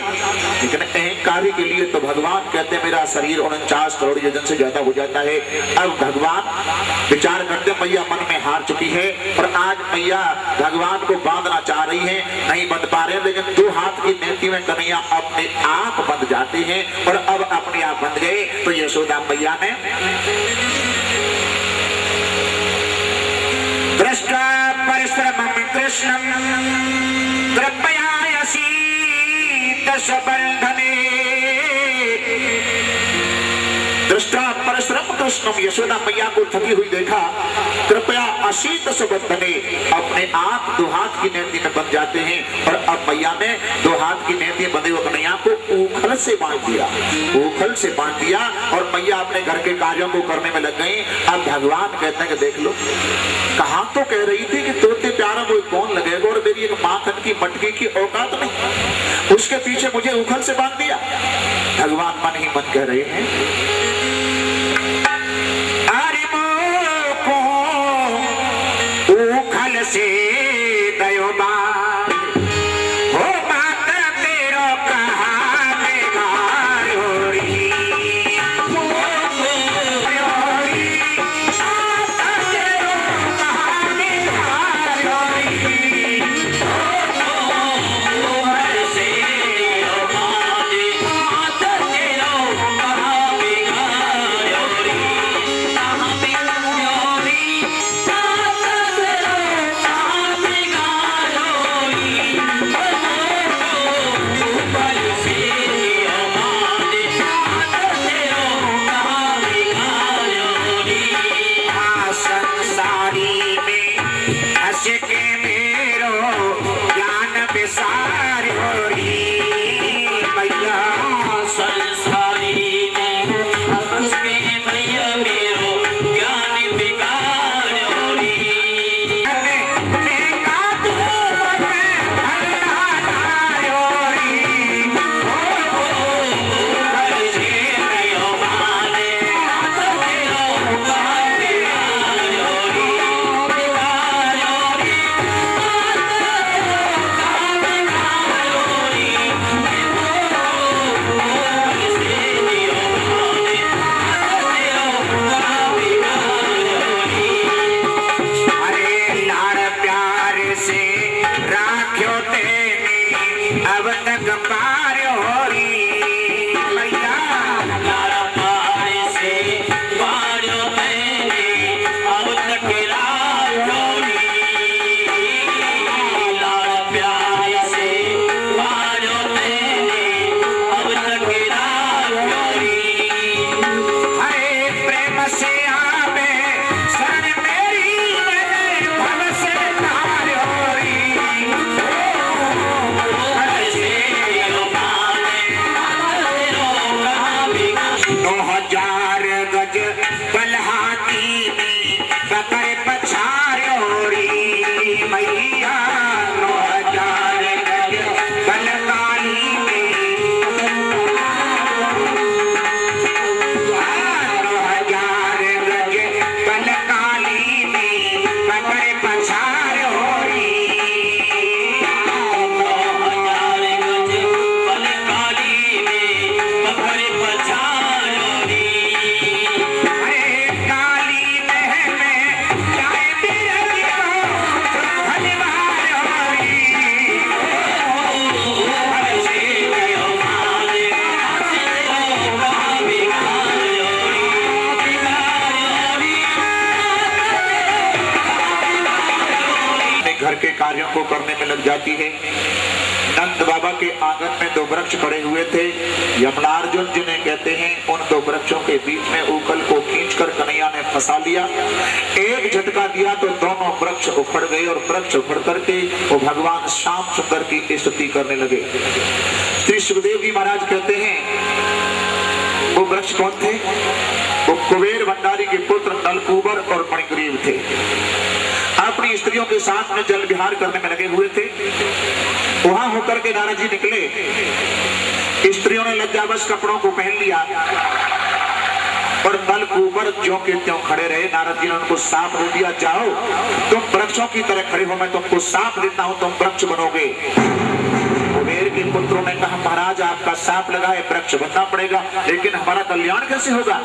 लेकिन अहंकारी के लिए तो भगवान कहते हैं मेरा शरीर 49 करोड़ योजन से ज्यादा हो जाता है। अब भगवान विचार करते मैया मन में हार चुकी है और आज मैया भगवान को बांधना चाह रही है, नहीं बंध पा रहे, लेकिन 2 हाथ की नेति में कन्हैया अपने आप बंध जाते हैं और अब अपने आप बंध गए। तो यशोदा मैया ने दृष्टा परिश्रमं कृष्णं कृपयायसी दशबंधने। दृष्टा परिश्रम कृष्णम, यशोदा मैया को थकी हुई देखा, कृपया असीत सुबंधने, अपने आप 2 हाथ की नेति में बंध जाते हैं और अब मैया ने 2 हाथ की नेति बंधे हुए कन्हैया को ऊखल से बांध दिया, ऊखल से बांध दिया और मैया अपने घर के कार्यों को करने में लग गई। अब भगवान कहते हैं कि देख लो, कहा तो कह रही थी कि तोते प्यारा वो कौन लगेगा और मेरी एक माखन की मटकी की औकात नहीं, उसके पीछे मुझे ऊखल से बांध दिया। भगवान मन ही मन कह रहे हैं से दयो बार हो बात तेरो कहा बेगार हो रही, घर के कार्यों को करने में लग जाती है। नंद बाबा के आंगन में 2 वृक्ष खड़े हुए थे, यमलार्जुन जिन्हें कहते हैं, उन 2 वृक्षों के बीच में ऊखल को खींचकर कन्हैया ने फंसा लिया। एक झटका दिया तो दोनों वृक्ष उखड़ गए और वृक्ष उखड़ करके वो भगवान श्याम सुंदर की स्तुति करने लगे। श्री सुखदेव जी महाराज कहते हैं वो वृक्ष कौन थे? वो कुबेर भंडारी के पुत्र नलकूबर और मणिग्रीव थे। अपनी स्त्रियों के साथ में जल विहार करने में लगे हुए थे। वहां होकर के नारद जी निकले, स्त्रियों ने लज्जावश कपड़ों को पहन लिया और तल के ऊपर ज्यों के त्यों खड़े रहे। नारद जी ने उनको साफ दे दिया, जाओ तुम वृक्षों की तरह खड़े हो, मैं तुमको साफ देता हूं, तुम वृक्ष बनोगे। कुबेर के पुत्रों ने कहा, महाराज आपका साफ लगा है, वृक्ष बनना पड़ेगा, लेकिन हमारा कल्याण कैसे होगा?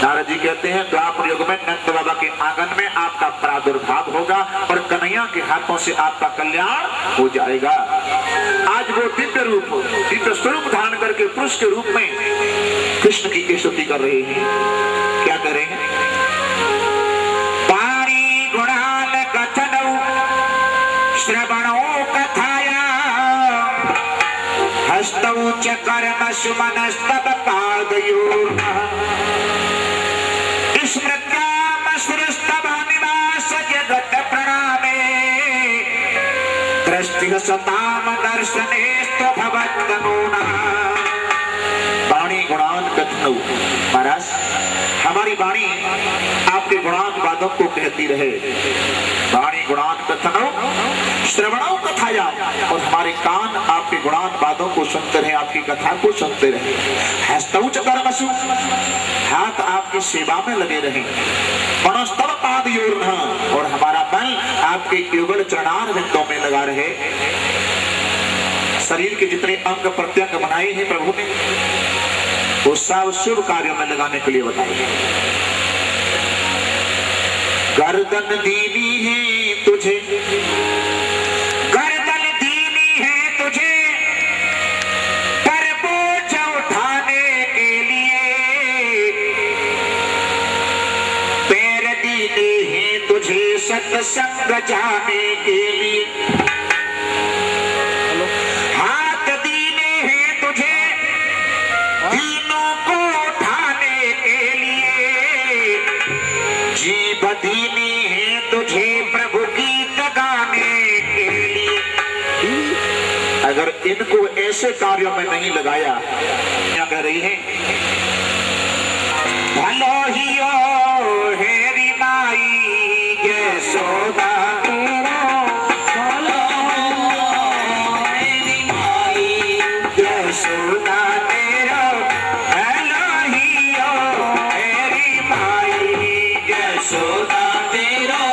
नारद जी कहते हैं, द्वापर युग में नंद बाबा के आंगन में आपका प्रादुर्भाव होगा और कन्हैया के हाथों से आपका कल्याण हो जाएगा। आज वो दिव्य रूप, दिव्य स्वरूप धारण करके पुरुष के रूप में कृष्ण की स्तुति कर रहे हैं। क्या कर रहे हैं? पारी गुणाल कथनौ श्रवणो कथाया हस्तौ च कर्म सुमनस्तव पादयोर्नः स्मृत्यामसुरस्तव निवास जगत् प्रणामे दृष्टिः सताम दर्शनेस्तु भवत्तनूनः। वाणी गुणान कथनौ, महाराज हमारी वाणी आपके गुणान वादों को कहती रहे। वाणी गुणान कथनौ श्रवणौ कथाया, और हमारे कान आपके गुणान वादों को सुनते रहे, आपकी कथा को सुनते रहे। हस्तौ च कर्मसु, हाथ आपकी सेवा में लगे रहे। मनस्तव पादयोर्नः, और हमारा मन आपके युगल चरणार बिंदों में लगा रहे। शरीर के जितने अंग प्रत्यंग बनाए हैं प्रभु ने, वो सब शुभ कार्यों में लगाने के लिए बताए। गर्दन दीनी है तुझे, गर्दन दीनी है तुझे पर बोझ उठाने के लिए, पैर दीने हैं तुझे सत्संग जाने के लिए, हाथ दीने हैं तुझे दीनों को उठाने के लिए, जीभ दीनी है तुझे प्रभु गीत गाने के लिए। अगर इनको ऐसे कार्यों में नहीं लगाया, क्या कह रही है? भलो ही ओ हेरी माई यशोदा, भलो हेरी माई यशोदा, यशोदा तेरो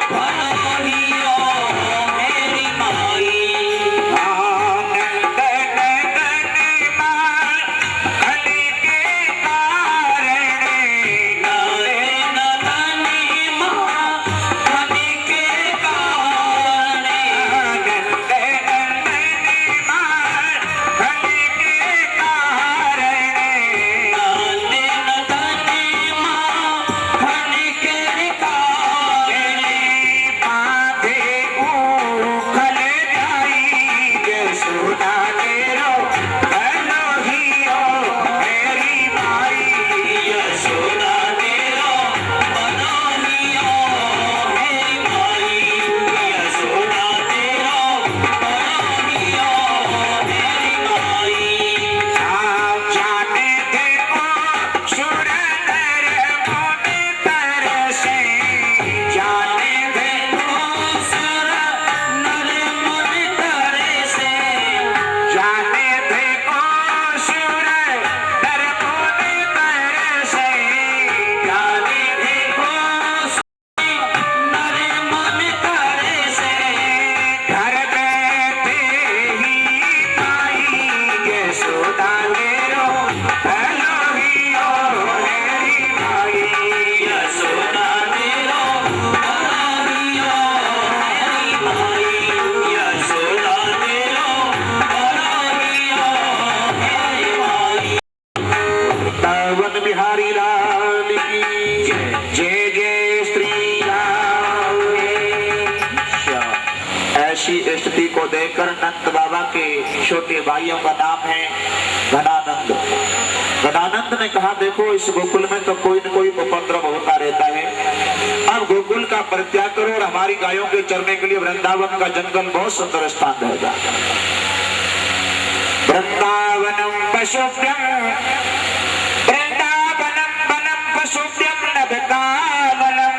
भलो हियो मेरी माई। आनंद नंदन मां कली के कारण, नंदन मां कली के कारण, आनंद नंदन मां कली के कारण, नंदन मां कली के कारण, बांधे उखल जाई यशोदा तेरो भलो हियो मेरी माई। यशोदा तेरो भलो हियो मेरी माई। यशोदा तेरो भलो हियो मेरी माई। जाने देखो सुर नर मुनि तरसे, जाने देखो सुर नर मुनि तरसे, जाने देखो सुर नर मुनि तरसे, जाने देखो सुर नर मुनि तरसे, घर बैठे ही पाई यशोदा तेरो भलो हियो मेरी माई। यशोदा तेरो भलो हियो मेरी माई। यशोदा तेरो भलो हियो मेरी माई। वृंदावन बिहारी लाल की जय जय श्री राम। ऐसी स्थिति को देखकर नंद बाबा के छोटे भाइयों का नाम है घनानंद। घनानंद ने कहा, देखो इस गोकुल में तो कोई न कोई उपद्रव होता रहता है, अब गोकुल का परित्याग करो और हमारी गायों के चरने के लिए वृंदावन का जंगल बहुत सुंदर स्थान रहेगा। वृंदावनम पशुभ्यम, वृंदावनम वनम पशुभ्यम नभकाननम,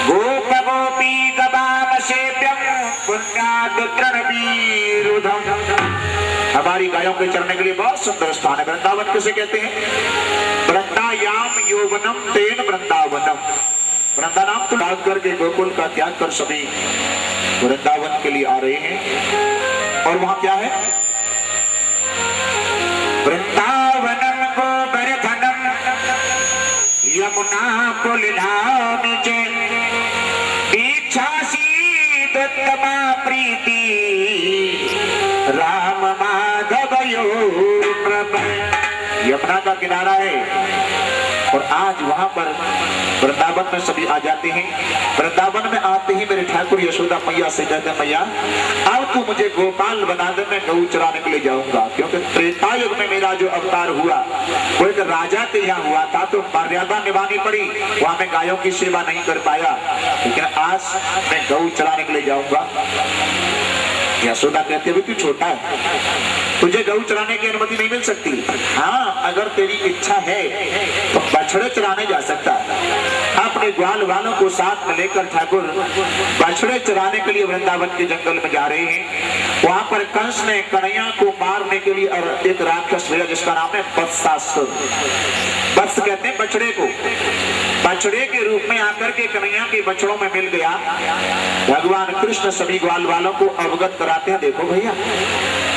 गोप गोपी गवाम सेव्यम पुण्याद तृणवीरुधम। अब सारी गायों के चरने के लिए बहुत सुंदर स्थान है। वृंदावन किसे कहते हैं? वृंदायाम यौवनम तेन वृंदावनम। वृंदा नाम तो त्याग करके, गोकुल का त्याग कर सभी वृंदावन के लिए आ रहे हैं। और वहां क्या है? वृंदावनम गोवर्धनम यमुना पुलिनाम च इच्छासीदुत्तमा प्रीति राम माधवयोः प्रभु। यमुना का किनारा है और आज वहां पर वृंदावन में सभी आ जाते हैं। वृंदावन में आते ही मेरे ठाकुर यशोदा मैया से कहते हैं, मैया अब तू मुझे गोपाल बना दे, मैं गऊ चराने के लिए जाऊंगा। क्योंकि त्रेता युग में मेरा जो अवतार हुआ वो एक राजा के यहाँ हुआ था, तो मर्यादा निभानी पड़ी, वहां मैं गायों की सेवा नहीं कर पाया, लेकिन आज मैं गऊ चराने के लिए जाऊंगा। यशोदा कहते हैं तू छोटा है, तुझे गऊ चराने की अनुमति नहीं मिल सकती। हाँ, अगर तेरी इच्छा है तो बछड़े चराने जा सकता है। अपने ग्वाल वालों को साथ में लेकर ठाकुर बछड़े चराने के लिए वृंदावन के जंगल में जा रहे हैं। वहां पर कंस ने कन्हैया को मारने के लिए एक राक्षस भेजा जिसका नाम है वत्सासुर। वत्स कहते हैं बछड़े को। बछड़े के रूप में आकर के कन्हैया के बछड़ों में मिल गया। भगवान कृष्ण सभी ग्वाल वालों को अवगत कराते हैं, देखो भैया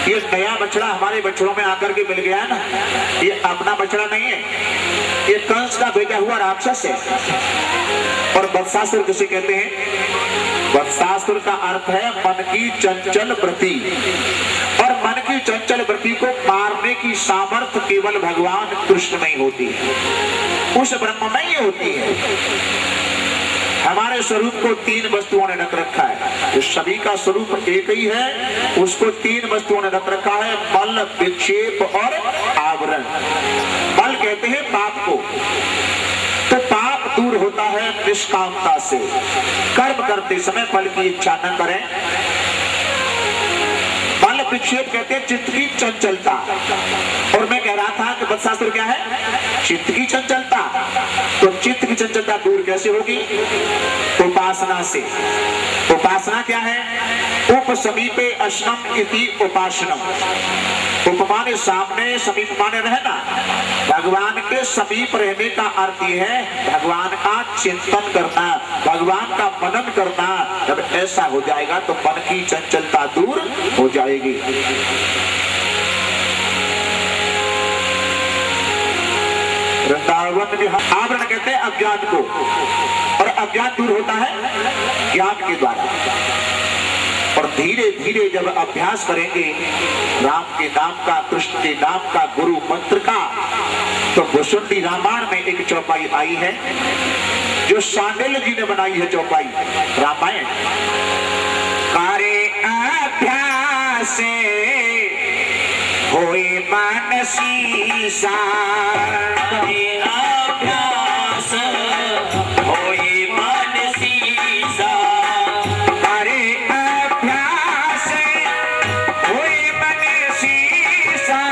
ये नया बछड़ा हमारे बछड़ों में आकर के मिल गया है ना, ये अपना बछड़ा नहीं है, ये कंस का भेजा हुआ राक्षस है। और वत्सासुर किसे कहते हैं? वत्सासुर का अर्थ है मन की चंचल वृत्ति। और मन की चंचल वृत्ति को मारने की सामर्थ्य केवल भगवान कृष्ण में ही होती है, उस ब्रह्म में ही होती है। हमारे स्वरूप को तीन वस्तुओं ने रख रखा है, तो सभी का स्वरूप एक ही है, उसको तीन वस्तुओं ने रख रखा है, बल, विक्षेप और आवरण। बल कहते हैं पाप को, तो पाप दूर होता है निष्कामता से। कर्म करते समय फल की इच्छा न करें। बल विक्षेप कहते हैं चित्त की चंचलता। और मैं कह रहा था कि वत्सासुर क्या है? चित्त की चंचलता। तो चित्त की चंचलता दूर कैसे होगी? उपासना से। उपासना क्या है? उप समीपे अश्नम इति उपासनम। उपमाने सामने, समीप माने रहना। भगवान के समीप रहने का अर्थ यह है भगवान का चिंतन करना, भगवान का मनन करना। जब ऐसा हो जाएगा तो मन की चंचलता दूर हो जाएगी। वृंदावन में आवरण कहते हैं अज्ञान को, और अज्ञान दूर होता है ज्ञान के द्वारा। और धीरे धीरे जब अभ्यास करेंगे राम के नाम का, कृष्ण के नाम का, गुरु मंत्र का, तो भुसुंडी रामायण में एक चौपाई आई है जो शांडिल्य जी ने बनाई है चौपाई रामायण। करे अभ्यास होए मानसी सा, करे अभ्यास होए मानसी सा, करे अभ्यास होए मानसी सा,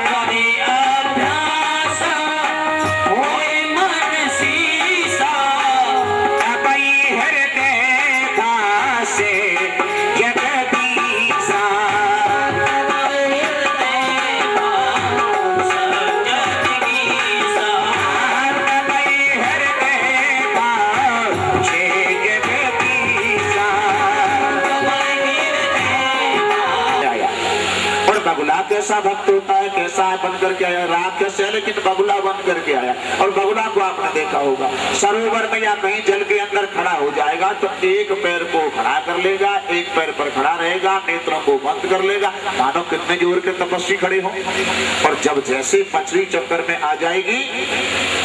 करे अभ्यास होए मानसी सा, तबई हृदय भासे जगदीसा। बगुला कैसा भक्त होता है, कैसा बन करके आया, रात कैसे है लेकिन बगुला बन करके आया। और बगुला को आपने देखा होगा सरोवर में या कहीं जल के अंदर खड़ा हो जाएगा तो एक पैर को खड़ा कर लेगा, एक पैर पर खड़ा रहेगा, नेत्रों को बंद कर लेगा, मानो कितने जोर के तपस्वी खड़े हो। और जब जैसे मछली चक्कर में आ जाएगी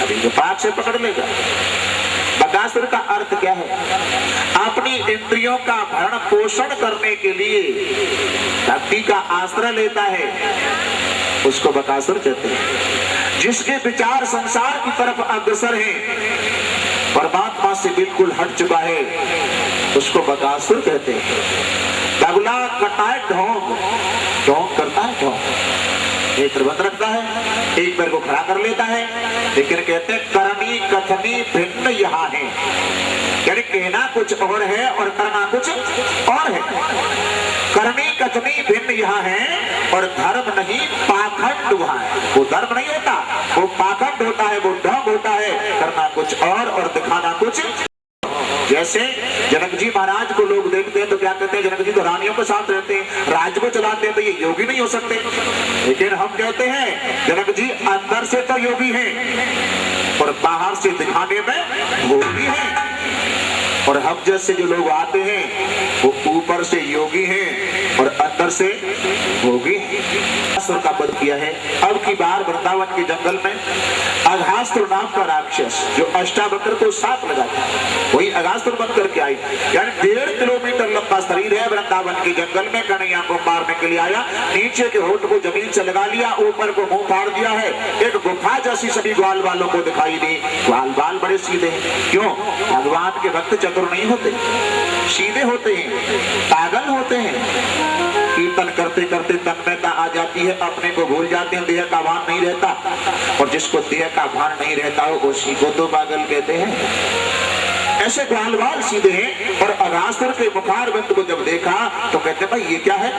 अभी जो पाक से पकड़ लेगा। बकासुर का अर्थ क्या है? अपनी इंद्रियों का भरण पोषण करने के लिए भक्ति का आश्रय लेता है, उसको बकासुर कहते हैं। जिसके विचार संसार की तरफ अग्रसर है, परमात्मा से बिल्कुल हट चुका है, उसको बकासुर कहते हैं। बगुला करता है ढोंग, ढोंग करता है ढोंग, एक बंद रखता है, एक पैर को खड़ा कर लेता है, लेकिन कहते हैं करनी कथनी भिन्न यहाँ है, यानी कहना कुछ और है और करना कुछ और है। करनी कथनी भिन्न यहाँ है और धर्म नहीं पाखंड वहाँ है। वो धर्म नहीं होता, वो पाखंड होता है, वो ढंग होता है, करना कुछ और दिखाना कुछ। जैसे जनक जी महाराज को लोग देखते हैं तो क्या कहते हैं, जनक जी तो रानियों के साथ रहते हैं, राज्य को चलाते हैं, तो ये योगी नहीं हो सकते। लेकिन हम कहते हैं जनक जी अंदर से तो योगी हैं और बाहर से दिखाने में योगी हैं। और हम जैसे जो लोग आते हैं वो ऊपर से योगी हैं और अंदर से भोगी हैं। असुर का वध किया है। अब की बार वृंदावन के जंगल में अघासुर नाम का राक्षस जो अष्टावक्र को साथ लगाता है, वही अघासुर बन करके आई। यानी 1.5 किलोमीटर लंबा शरीर है। वृंदावन के जंगल में कन्हैया को मारने के लिए आया, नीचे के होठ को जमीन से लगा लिया, ऊपर को मुंह फाड़ दिया है। एक गुफा जैसी सभी ग्वाल वालों को दिखाई दी। ग्वाल बाल बड़े सीधे हैं। क्यों? भगवान के भक्त चतुर नहीं होते, सीधे होते हैं, पागल होते हैं। कीर्तन करते करते तन्मयता आ जाती है, अपने को भूल जाते हैं, देह का भान नहीं रहता। और जिसको देह का भान नहीं रहता हो उसी को तो पागल कहते हैं। ऐसे ग्वाल बाल सीधे हैं। और अघासुर के मुखारविंद को जब देखा तो कहते भाई ये क्या है।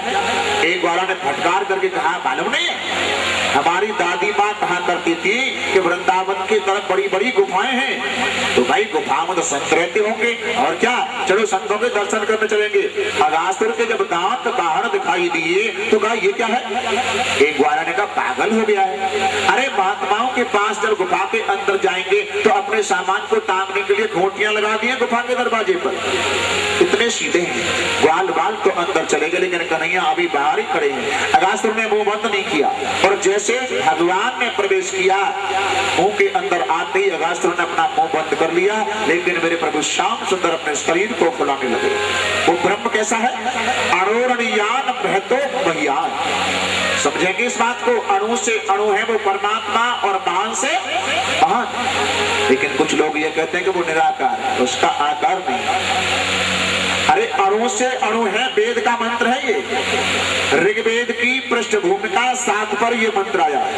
एक ग्वाला ने फटकार करके कहा मालूम नहीं है, हमारी दादी माँ कहा करती थी कि वृंदावन की तरफ बड़ी बड़ी गुफाएं हैं। तो भाई गुफाओं में तो संत रहते होंगे, और क्या, चलो संतों के दर्शन करने चलेंगे। अघासुर के जब दांत बाहर दिखाई दिए तो कहा ये क्या है। एक ग्वाला ने कहा पागल हो गया है। अरे महात्माओं के पास जब गुफा के अंदर जाएंगे तो अपने सामान को टांगने के लिए घोटियां लगा दी गुफा के दरवाजे पर। इतने सीधे हैं। ग्वाल बाल तो अंदर चले गए, लेकिन कन्हैया अभी बाहर ही खड़े हैं। अघासुर ने मुंह बंद नहीं किया, और जैसे भगवान ने प्रवेश किया मुंह के अंदर आते ही अघासुर ने अपना मुंह बंद कर लिया। लेकिन मेरे प्रभु श्याम सुंदर अपने शरीर को फुलाने लगे। वो ब्रह्म कैसा है, अणोरणीयान बहतो बहियान। समझेंगे इस बात को, अणु से अणु है वो परमात्मा और महान से महान। लेकिन कुछ लोग ये कहते हैं कि वो निराकार है, उसका आकार नहीं। अरे अणु से अणु है, वेद का मंत्र है ये। ऋग्वेद की पृष्ठभूमि का 7 पर ये मंत्र आया है।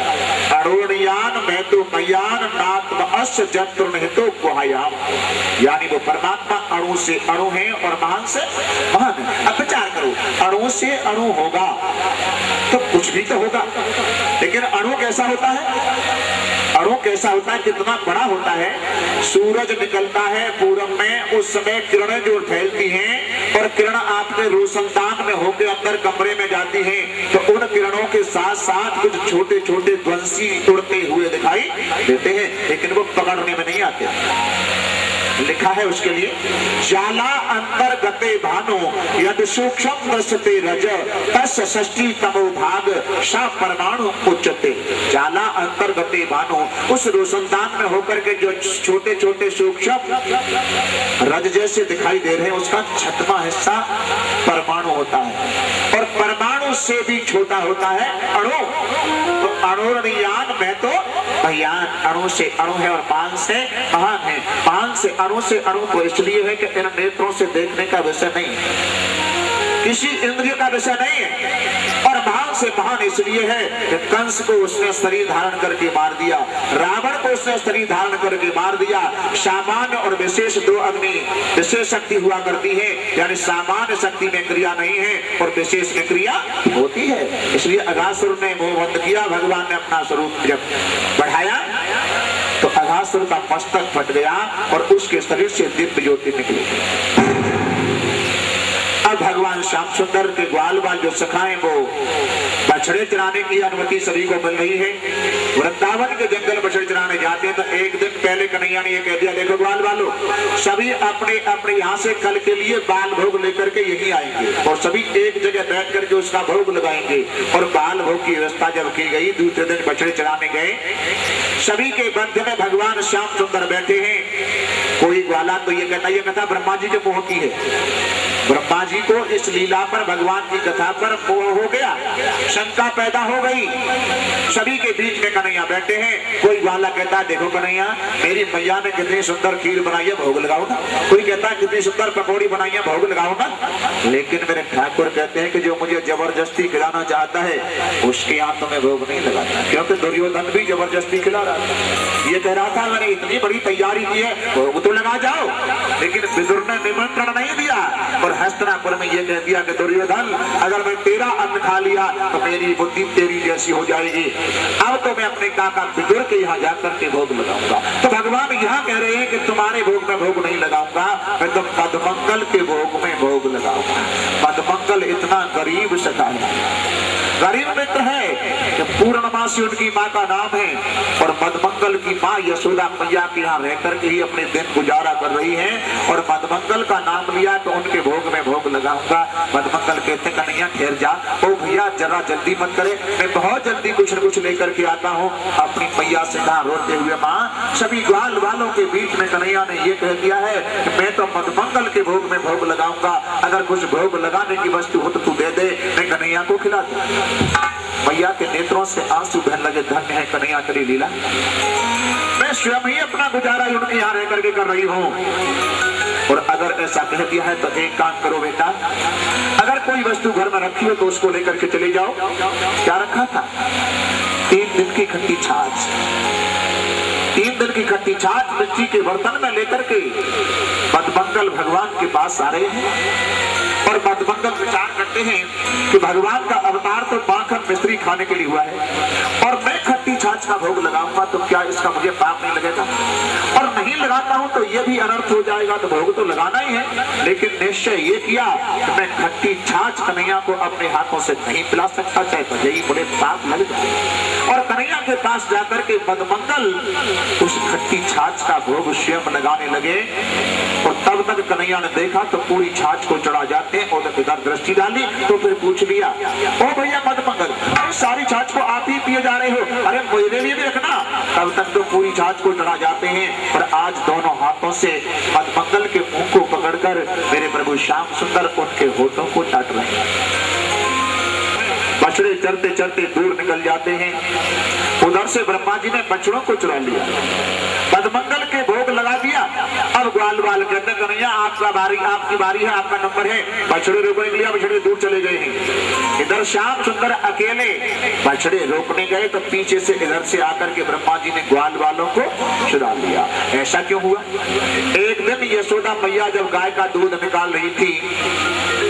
अणोरणीयान महतो मयान नात्म अस्य जंतुर्निहितो गुहायाम। यानी वो परमात्मा अणु से अणु है और महान से महान है। अब विचार करो, अणु से अणु होगा तो कुछ भी तो होगा, लेकिन अणु कैसा होता है, अणु कैसा होता है, कितना बड़ा होता है। सूरज निकलता है पूरब में, उस समय किरणें जो फैलती हैं और किरण आपके रोशनदान में होकर अंदर कमरे में जाती हैं, तो उन किरणों के साथ साथ कुछ छोटे छोटे ध्वंसी उड़ते हुए दिखाई देते हैं, लेकिन वो पकड़ने में नहीं आते। लिखा है उसके लिए, जाला अंतर्गते भानो यद सूक्ष्म दृश्यते रज तस् षष्ठी तमो भाग सा परमाणु उच्चते। जाला अंतर्गते भानो, उस रोशनदान में होकर के जो छोटे छोटे सूक्ष्म रज जैसे दिखाई दे रहे हैं, उसका 6वां हिस्सा परमाणु होता है। और परमाणु से भी छोटा होता है अणु। तो अणोरणीयान में तो भयान, अणु से अणु है और पान से महान है। पान से अणु से अणु को इसलिए है कि इन नेत्रों से देखने का विषय नहीं है, किसी इंद्रिय का विषय नहीं है। और महान से महान इसलिए है कि कंस को उसने शरीर धारण करके मार दिया, रावण को उसने शरीर धारण करके मार दिया। सामान्य और विशेष 2 अग्नि विशेष शक्ति हुआ करती है, यानी सामान्य शक्ति में क्रिया नहीं है और विशेष में क्रिया होती है। इसलिए अघासुर ने मुंह बंद किया, भगवान ने अपना स्वरूप जब बढ़ाया तो अघासुर का मस्तक फट गया और उसके शरीर से दिव्य ज्योति निकली। अब भगवान श्याम सुंदर के ग्वाल बाल जो सखाएं वो बछड़े चराने की अनुमति सभी को मिल रही है। वृंदावन के जंगल बछड़े चराने जाते हैं तो एक दिन पहले कन्हैया ने ये कह दिया, देखो ग्वाल बालों, सभी अपने अपने यहाँ से कल के लिए बाल भोग लेकर के यही आएंगे और सभी एक जगह बैठ करके उसका भोग लगाएंगे। और बाल भोग की व्यवस्था जब की गई, दूसरे दिन बछड़े चराने गए, सभी के मध्य में भगवान श्याम सुंदर बैठे हैं। कोई ग्वाला तो ये कथा ब्रह्मा जी के मोह की है। ब्रह्मा जी को इस लीला पर, भगवान की कथा पर मोह हो गया, शंका पैदा हो गई। सभी के बीच में कन्हैया बैठे हैं। कोई ग्वाला कहता है, देखो कन्हैया, मेरी मैया ने कितनी सुंदर खीर बनाई है, भोग लगाओ ना। कोई कहता है कितनी सुंदर पकौड़ी बनाई है, भोग लगाओ ना। लेकिन मेरे ठाकुर कहते हैं कि जो मुझे जबरदस्ती खिलाना चाहता है उसके यहाँ तो मैं भोग नहीं लगाता, क्योंकि दुर्योधन भी जबरदस्ती खिला रहा था। ये कह रहा था मैंने इतनी बड़ी तैयारी की है, भोग तो लगा जाओ। लेकिन विदुर ने निमंत्रण नहीं दिया और हंस हस्तिनापुर में ये कह दिया कि दुर्योधन अगर मैं तेरा अन्न खा लिया तो मेरी बुद्धि तेरी जैसी हो जाएगी, अब तो मैं अपने काका विदुर के यहाँ जाकर के भोग लगाऊंगा। तो भगवान यहाँ कह रहे हैं कि तुम्हारे भोग में भोग नहीं लगाऊंगा, मैं तो मदमंगल के भोग में भोग लगाऊंगा। मदमंगल इतना गरीब सता है, गरीब मित्र है कि पूर्णमासी उनकी माँ का नाम है और मदमंगल की माँ यशोदा मैया के यहाँ रह करके ही अपने दिन गुजारा कर रही है और मदमंगल का नाम लिया तो उनके भोग में भोग लगाऊंगा। मदमंगल कहते कन्हैया ठहर जा, ओ भैया जरा जल्दी मत करे, मैं बहुत जल्दी कुछ न कुछ लेकर के आता हूँ। अपनी मैया से कहा रोते हुए, माँ सभी ग्वाल वालों के बीच में कन्हैया ने ये कह दिया है कि मैं तो मदमंगल के भोग में भोग लगाऊंगा, अगर कुछ भोग लगाने की वस्तु हो तो तू दे दे, मैं कन्हैया को खिला दूं। मैया के नेत्रों से आंसू बहने लगे, धन्य है कन्हैया तेरी लीला, मैं स्वयं ही अपना गुजारा उनके यहाँ रह करके कर रही हूँ। और अगर ऐसा कह दिया है तो एक काम करो बेटा, अगर कोई वस्तु घर में रखी हो तो उसको लेकर के चले जाओ। क्या रखा था? 3 दिन की खट्टी छाछ, 3 दिन की खट्टी छाछ मिट्टी के बर्तन में लेकर के मदमंगल भगवान के पास आ रहे हैं और मदमंगल विचार करते हैं कि भगवान का अवतार तो माखन मिश्री खाने के लिए हुआ है और मैं खट्टी छाछ का भोग लगाऊंगा तो क्या इसका मुझे पाप नहीं लगेगा, और नहीं लगाता हूं तो ये भी अनर्थ हो जाएगा, तो भोग तो लगाना ही है। लेकिन निश्चय ये किया कि मैं खट्टी छाछ कन्हैया को अपने हाथों से नहीं पिला सकता, चाहे मुझे ही बड़े पाप लग जाए। और कन्हैया के पास जाकर के मदमंगल उस खट्टी छाछ का भोग स्वयं लगाने लगे और तब तक कन्हैया ने देखा तो पूरी छाछ को चढ़ा जाते और इधर दृष्टि डाली तो फिर पूछ लिया, ओ भैया मदमंगल सारी छाछ को आप ही पिए जा रहे हो, अरे मेरे लिए भी रखना। तब तक तो पूरी छाछ को चढ़ा जाते हैं और आज दोनों हाथों से मदमंगल के मुंह को पकड़कर मेरे प्रभु श्याम सुंदर उनके होठों को चाट रहे हैं। बछड़े चलते चलते दूर निकल जाते हैं। उधर से ब्रह्मा जी ने बछड़ों को चुरा लिया, मदमंगल के भोग लगा दिया। अब ग्वाल वाल कहते कन्हैया आपकी बारी है, आपका नंबर है। बछड़े रोकने के लिए बछड़े दूर चले गए हैं। इधर श्याम सुंदर अकेले बछड़े रोकने गए तो पीछे से इधर से आकर के ब्रह्मा जी ने ग्वाल वालों को चुरा लिया। ऐसा क्यों हुआ? एक दिन यशोदा मैया जब गाय का दूध निकाल रही थी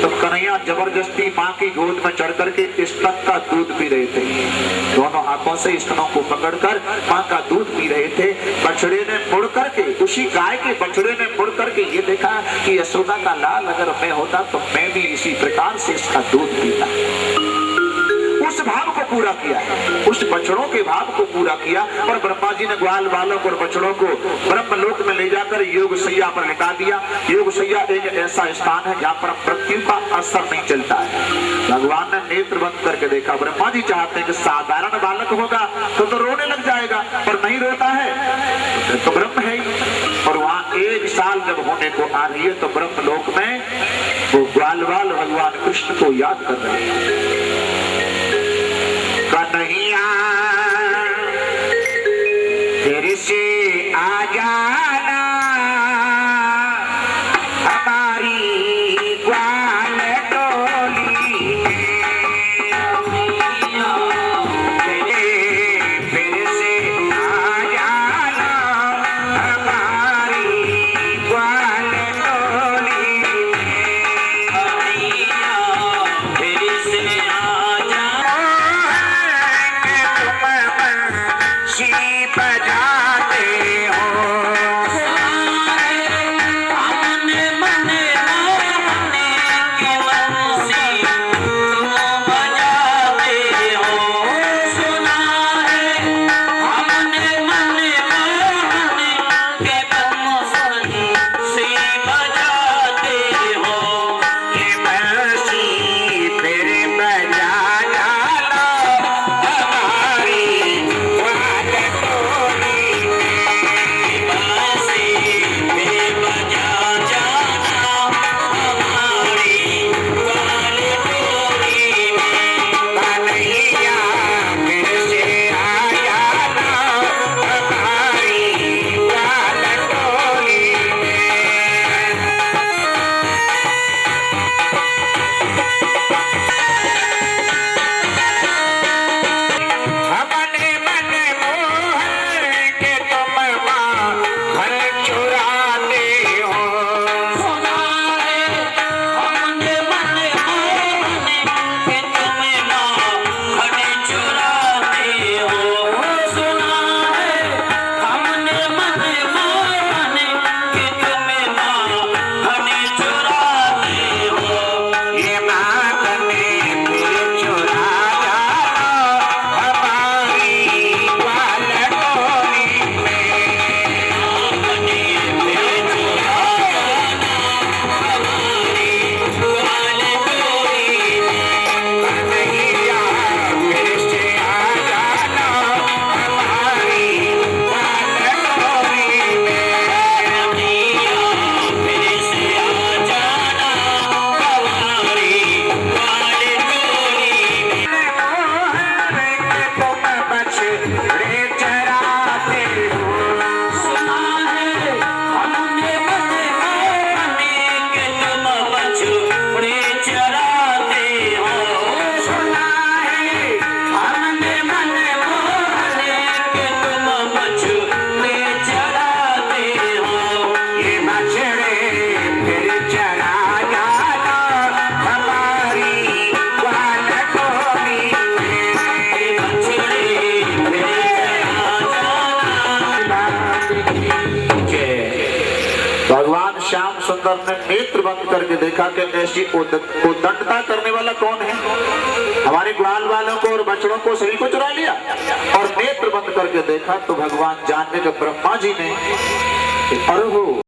तो कन्हैया जबरदस्ती माँ की गोद में चढ़ करके स्तन का दूध पी रहे थे। दोनों हाथों से स्तनों को पकड़कर माँ का दूध पी रहे थे। बछड़े ने मुड़ करके, उसी गाय के बछड़े ने मुड़ करके ये देखा कि यशोदा का लाल अगर मैं होता तो मैं भी इसी प्रकार से इसका दूध पीता। उस भाव को पूरा किया, उस बछड़ों के भाव को पूरा किया और ब्रह्मा जी ने ग्वाल बालक और बछड़ों को ब्रह्मलोक में ले जाकर योग सैया पर लिटा दिया। योग सैया एक ऐसा स्थान है जहाँ पर मृत्यु का असर नहीं चलता है। भगवान ने नेत्र बंद करके देखा। ब्रह्मा जी चाहते हैं कि साधारण बालक होगा तो रोने लग जाएगा, पर नहीं रोता है तो ब्रह्म है। और वहाँ 1 साल जब होने को आ रही है तो ब्रह्मलोक में वो ग्वाल बाल भगवान कृष्ण को याद कर रहे हैं। कन्हैया फिर से आ जाना हमारी ग्वाल टोली फिर से आ जाना हमारी ग्वाल टोली फिर से आ जाना फिर चला जाना हमारी ग्वाल टोली में। भगवान श्याम सुंदर ने नेत्र बंद करके देखा कि ऐसी उद्दंडता करने वाला कौन है। हमारे ग्वाल वालों को और बछड़ों को सभी को चुरा लिया। और नेत्र बंद करके देखा तो भगवान जानने के ब्रह्मा जी ने अरे हो